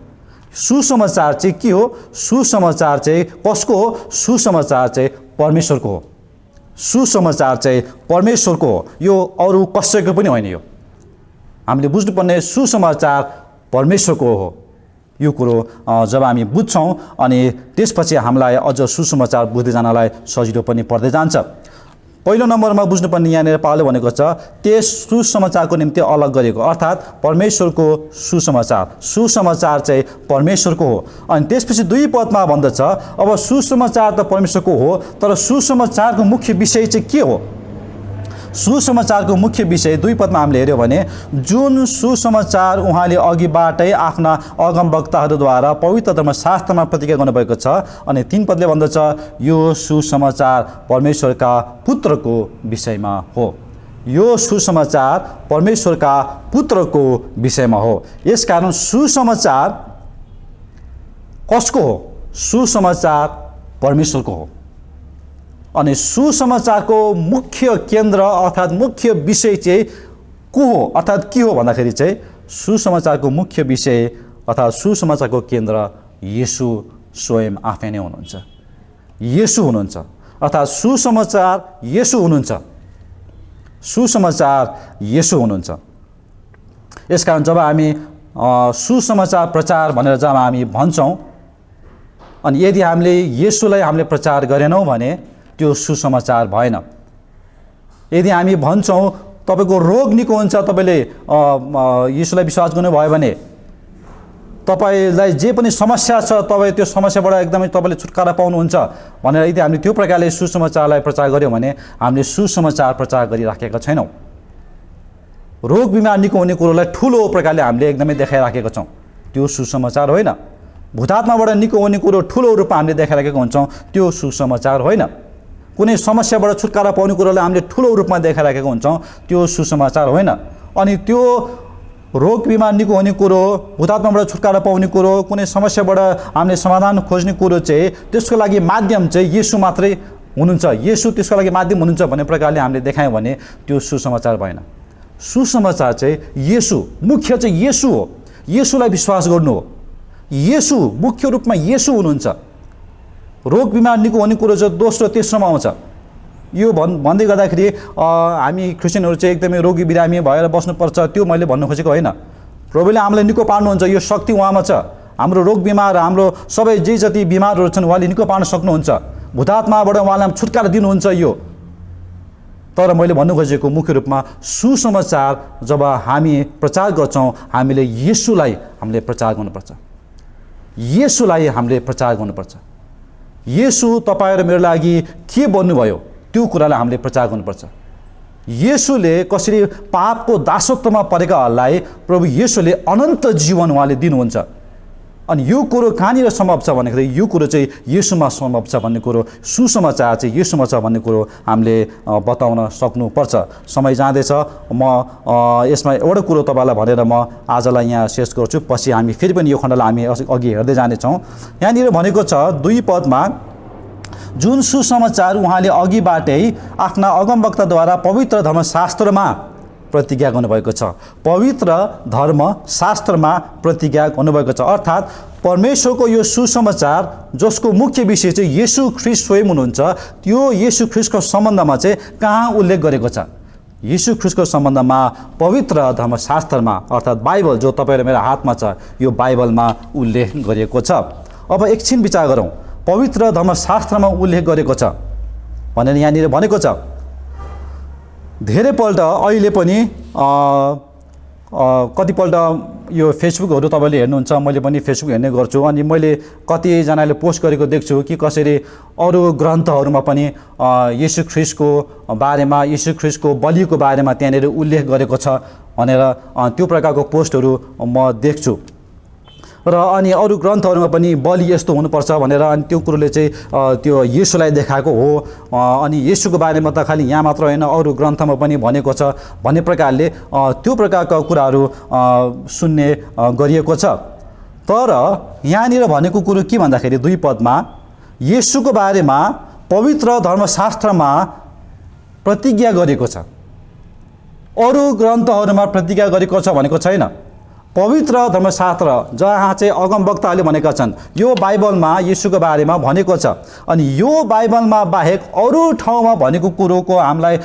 सुसमाचार चाहिँ के हो? सुसमाचार चाहिँ कसको हो? सुसमाचार चाहिँ परमेश्वरको हो। सुसमाचार चाहिँ परमेश्वरको हो, यो अरू कसैको पनि होइन। यो हामीले बुझ्नुपर्ने सुसमाचार परमेश्वरको हो। यो कुरो जब हामी बुझ्छौँ अनि त्यसपछि हामीलाई अझ सुसमाचार बुझ्दै जानलाई सजिलो पनि पर्दै जान्छ। पहिलो नम्बरमा बुझ्नुपर्ने यहाँनिर पावलले भनेको छ त्यस सुसमाचारको निम्ति अलग गरेको, अर्थात् परमेश्वरको सुसमाचार। सुसमाचार चाहिँ परमेश्वरको हो। अनि त्यसपछि 2 पदमा भन्दछ अब सुसमाचार त परमेश्वरको हो, तर सुसमाचारको मुख्य विषय चाहिँ के हो? सुसमाचारको मुख्य विषय 2 पदमा हामीले हेऱ्यौँ भने जुन सुसमाचार उहाँले अघिबाटै आफ्ना अगमवक्ताहरूद्वारा पवित्र धर्मशास्त्रमा प्रतिज्ञा गर्नुभएको छ। अनि 3 पदले भन्दछ यो सुसमाचार परमेश्वरका पुत्रको विषयमा हो। यो सुसमाचार परमेश्वरका पुत्रको विषयमा हो। यसकारण सुसमाचार कसको हो? सुसमाचार परमेश्वरको हो। अनि सुसमाचारको मुख्य केन्द्र अर्थात् मुख्य विषय चाहिँ को हो अर्थात् के हो भन्दाखेरि चाहिँ सुसमाचारको मुख्य विषय अर्थात् सुसमाचारको केन्द्र येशू स्वयं आफै नै हुनुहुन्छ। येशू हुनुहुन्छ, अर्थात् सुसमाचार येशू हुनुहुन्छ। सुसमाचार येशू हुनुहुन्छ। यसकारण जब हामी सुसमाचार प्रचार भनेर जब हामी भन्छौँ अनि यदि हामीले येशूलाई हामीले प्रचार गरेनौँ भने त्यो सुसमाचार भएन। यदि हामी भन्छौँ तपाईँको रोग निको हुन्छ, तपाईँले येशूलाई विश्वास गर्नुभयो भने, तपाईँलाई जे पनि समस्या छ तपाईँ त्यो समस्याबाट एकदमै तपाईँले छुटकारा पाउनुहुन्छ भनेर यदि हामीले त्यो प्रकारले सुसमाचारलाई प्रचार गऱ्यौँ भने हामीले सुसमाचार प्रचार गरिराखेका छैनौँ। रोग बिमार निको हुने कुरोलाई ठुलो प्रकारले हामीले एकदमै देखाइराखेका छौँ, त्यो सुसमाचार होइन। भूतात्माबाट निको हुने कुरो ठुलो रूपमा हामीले देखाइराखेका हुन्छौँ, त्यो सुसमाचार होइन। कुनै समस्याबाट छुटकारा पाउने कुरोलाई हामीले ठुलो रूपमा देखाइराखेका हुन्छौँ, त्यो सुसमाचार होइन। अनि त्यो रोग बिमार निको हुने कुरो, भूतात्माबाट छुटकारा पाउने कुरो, कुनै समस्याबाट हामीले समाधान खोज्ने कुरो चाहिँ त्यसको लागि माध्यम चाहिँ येशू मात्रै हुनुहुन्छ, येशू त्यसको लागि माध्यम हुनुहुन्छ भन्ने प्रकारले हामीले देखायौँ भने त्यो सुसमाचार भएन। सुसमाचार चाहिँ येशू, मुख्य चाहिँ येशू हो। येशूलाई विश्वास गर्नु हो। येशू मुख्य रूपमा येशू हुनुहुन्छ। रोग बिमार निको हुने कुरो चाहिँ दोस्रो तेस्रोमा आउँछ। यो भन्दै गर्दाखेरि हामी क्रिस्चियनहरू चाहिँ एकदमै रोगी बिरामी भएर बस्नुपर्छ त्यो मैले भन्नु खोजेको होइन। प्रभुले हामीलाई निको पार्नुहुन्छ, यो शक्ति उहाँमा छ। हाम्रो रोग बिमार, हाम्रो सबै जे जति बिमारहरू छन् उहाँले निको पार्न सक्नुहुन्छ। भूतात्माबाट उहाँलाई छुटकारा दिनुहुन्छ। यो तर मैले भन्नु खोजेको मुख्य रूपमा सुसमाचार जब हामी प्रचार गर्छौँ हामीले येशूलाई हामीले प्रचार गर्नुपर्छ। येशूलाई हामीले प्रचार गर्नुपर्छ। येशू तपाईँ र मेरो लागि के बन्नुभयो त्यो कुरालाई हामीले प्रचार गर्नुपर्छ। येशूले कसरी पापको दासत्वमा परेकाहरूलाई प्रभु येशूले अनन्त जीवन उहाँले दिनुहुन्छ। अनि यो कुरो कहाँनिर सम्भव छ भन्दाखेरि यो कुरो चाहिँ येशूमा सम्भव छ भन्ने कुरो, सुसमाचार चाहिँ येशूमा छ भन्ने कुरो हामीले बताउन सक्नुपर्छ। समय जाँदैछ, म यसमा एउटा कुरो तपाईँलाई भनेर म आजलाई यहाँ शेष गर्छु। पछि हामी फेरि पनि यो खण्डलाई हामी अघि हेर्दै जानेछौँ। यहाँनिर भनेको छ 2 पदमा जुन सुसमाचार उहाँले अघिबाटै आफ्ना अगमवक्ताद्वारा पवित्र धर्मशास्त्रमा प्रतिज्ञा गर्नुभएको छ। पवित्र धर्मशास्त्रमा प्रतिज्ञा गर्नुभएको छ, अर्थात् परमेश्वरको यो सुसमाचार जसको मुख्य विषय चाहिँ येशू ख्रीष्ट स्वयं हुनुहुन्छ, त्यो येशू ख्रीष्टको सम्बन्धमा चाहिँ कहाँ उल्लेख गरेको छ? येशू ख्रीष्टको सम्बन्धमा पवित्र धर्मशास्त्रमा अर्थात् बाइबल जो तपाईँ र मेरो हातमा छ, यो बाइबलमा उल्लेख गरिएको छ। अब एकछिन विचार गरौँ, पवित्र धर्मशास्त्रमा उल्लेख गरेको छ भनेर यहाँनिर भनेको छ। धेरैपल्ट अहिले पनि कतिपल्ट यो फेसबुकहरू तपाईँले हेर्नुहुन्छ, मैले पनि फेसबुक हेर्ने गर्छु, अनि मैले कतिजनाले पोस्ट गरेको देख्छु कि कसरी अरू ग्रन्थहरूमा पनि येशू ख्रिस्टको बारेमा, येशू ख्रिस्टको बलिको बारेमा त्यहाँनिर उल्लेख गरेको छ भनेर त्यो प्रकारको पोस्टहरू म देख्छु। र अनि अरू ग्रन्थहरूमा पनि बलि यस्तो हुनुपर्छ भनेर अनि त्यो कुरोले चाहिँ त्यो येशूलाई देखाएको हो। अनि येशूको बारेमा त खालि यहाँ मात्र होइन, अरू ग्रन्थमा पनि भनेको छ भन्ने प्रकारले त्यो प्रकारका कुराहरू सुन्ने गरिएको छ। तर यहाँनिर भनेको कुरो के भन्दाखेरि 2 पदमा येशूको बारेमा पवित्र धर्मशास्त्रमा प्रतिज्ञा गरेको छ। अरू ग्रन्थहरूमा प्रतिज्ञा गरेको छ भनेको छैन। पवित्र धर्मशास्त्र जहाँ चाहिँ अगमवक्ताहरूले भनेका छन्, यो बाइबलमा येशूको बारेमा भनेको छ। अनि यो बाइबलमा बाहेक अरू ठाउँमा भनेको कुरोको हामीलाई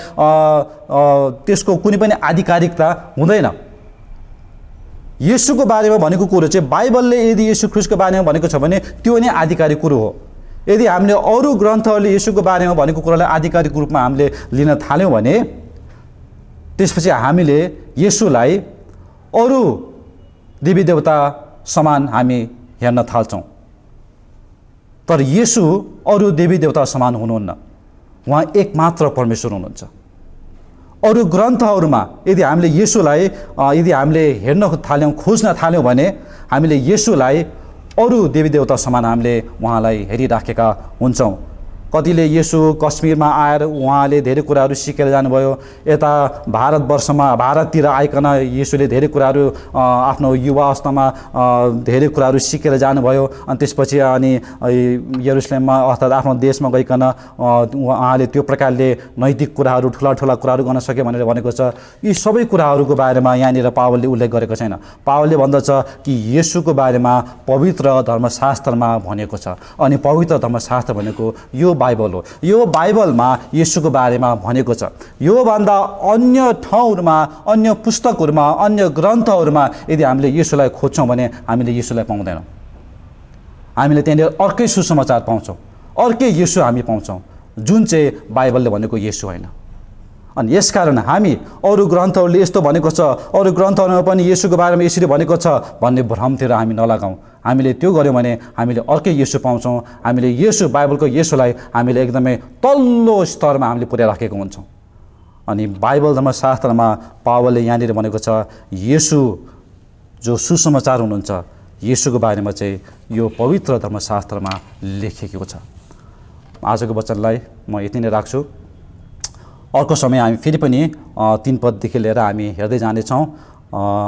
त्यसको कुनै पनि आधिकारिकता हुँदैन। येशूको बारेमा भनेको कुरो चाहिँ बाइबलले यदि येशू ख्रिस्टको बारेमा भनेको छ भने त्यो नै आधिकारिक कुरो हो। यदि हामीले अरू ग्रन्थहरूले येशूको बारेमा भनेको कुरालाई आधिकारिक रूपमा हामीले लिन थाल्यौँ भने त्यसपछि हामीले येशूलाई अरू देवी देवता समान हामी हेर्न थाल्छौँ। तर येशू अरू देवी देवता समान हुनुहुन्न, उहाँ एकमात्र परमेश्वर हुनुहुन्छ। अरू ग्रन्थहरूमा यदि हामीले येशूलाई यदि हामीले हेर्न थाल्यौँ, खोज्न थाल्यौँ भने हामीले येशूलाई अरू देवी देवता समान हामीले उहाँलाई हेरिराखेका हुन्छौँ। कतिले येशू कश्मीरमा आएर उहाँले धेरै कुराहरू सिकेर जानुभयो। यता भारततिर आइकन येशूले धेरै कुराहरू आफ्नो युवा अवस्थामा धेरै कुराहरू सिकेर जानुभयो। अनि त्यसपछि अनि यरुसलेममा अर्थात् आफ्नो देशमा गइकन उहाँले त्यो प्रकारले नैतिक कुराहरू ठुला कुराहरू गर्न सक्यो भनेर भनेको छ। यी सबै कुराहरूको बारेमा यहाँनिर पावलले उल्लेख गरेको छैन। पावलले भन्दछ कि येशूको बारेमा पवित्र धर्मशास्त्रमा भनेको छ। अनि पवित्र धर्मशास्त्र भनेको यो बाइबल हो। यो बाइबलमा येशूको बारेमा भनेको छ। यो भन्दा अन्य ठाउँहरूमा, अन्य पुस्तकहरूमा, अन्य ग्रन्थहरूमा यदि हामीले येशूलाई खोज्छौँ भने हामीले येशूलाई पाउँदैनौँ। हामीले त्यहाँनिर अर्कै सुसमाचार पाउँछौँ, अर्कै येशू हामी पाउँछौँ, जुन चाहिँ बाइबलले भनेको येशू होइन। अनि यसकारण हामी अरू ग्रन्थहरूले यस्तो भनेको छ, अरू ग्रन्थहरूमा पनि येशूको बारेमा यसरी भनेको छ भन्ने भ्रमतिर हामी नलगाउँ। हामीले त्यो गऱ्यौँ भने हामीले अर्कै येशू पाउँछौँ। हामीले येशू, बाइबलको येशूलाई हामीले एकदमै तल्लो स्तरमा हामीले पुर्याइराखेको हुन्छौँ। अनि बाइबल धर्मशास्त्रमा पावलले यहाँनिर भनेको छ येशू जो सुसमाचार हुनुहुन्छ, येशूको बारेमा चाहिँ यो पवित्र धर्मशास्त्रमा लेखिएको छ। आजको वचनलाई म यति नै राख्छु। अर्को समय हामी फेरि पनि 3 पददेखि लिएर हामी हेर्दै जानेछौँ।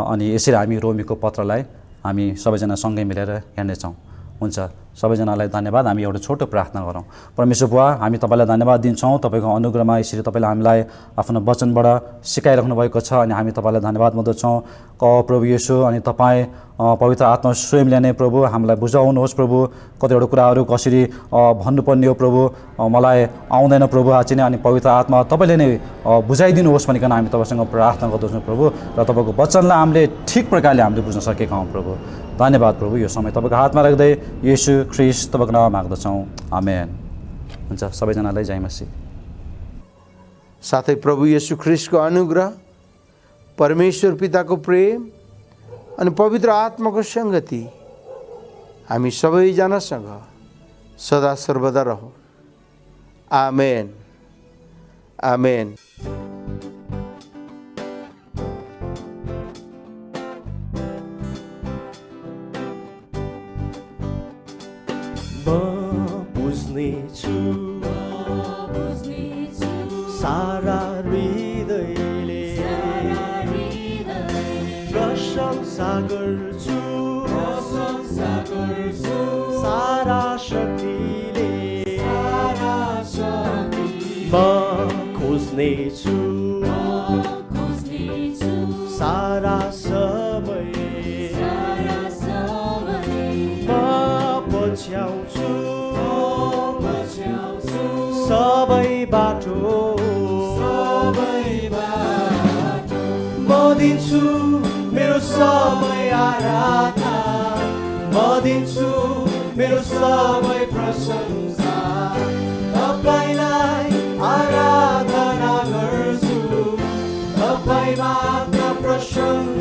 अनि यसरी हामी रोमीको पत्रलाई हामी सबैजना सँगै मिलेर हेर्नेछौँ। हुन्छ, सबैजनालाई धन्यवाद। हामी एउटा छोटो प्रार्थना गरौँ। परमेश्वर बुवा, हामी तपाईँलाई धन्यवाद दिन्छौँ। तपाईँको अनुग्रहमा यसरी तपाईँले हामीलाई आफ्नो वचनबाट सिकाइराख्नु भएको छ अनि हामी तपाईँलाई धन्यवाद दिँदछौँ। प्रभु येशू, अनि तपाईँ पवित्र आत्मा स्वयंले नै प्रभु हामीलाई बुझाउनुहोस्। प्रभु कतिवटा कुराहरू कसरी भन्नुपर्ने हो प्रभु मलाई आउँदैन प्रभु आज नै, अनि पवित्र आत्मा तपाईँले नै बुझाइदिनुहोस् भनिकन हामी तपाईँसँग प्रार्थना गर्दछौँ प्रभु। र तपाईँको वचनलाई हामीले ठिक प्रकारले हामीले बुझ्न सकेका हौँ प्रभु। धन्यवाद प्रभु। यो समय तपाईँको हातमा राख्दै येशू ख्रिस्ट तपाईँको नाम माग्दछौँ, आमेन। हुन्छ, सबैजनालाई जय मसीह। साथै प्रभु येशू ख्रिस्टको अनुग्रह, परमेश्वर पिताको प्रेम अनि पवित्र आत्माको सङ्गति हामी सबैजनासँग सदा सर्वदा रहोस्। आमेन, आमेन। सारा हृदयले प्रशंसा गर्छु, सारा शक्तिले म खोज्नेछु, सारा समय म पछ्याउँछु, सबै बाटो म दिन्छु मेरो सबै आराधना, म दिन्छु मेरो सबै प्रशंसा, तपाईँलाई आराधना गर्छु। धन्यवाद र प्रशंसा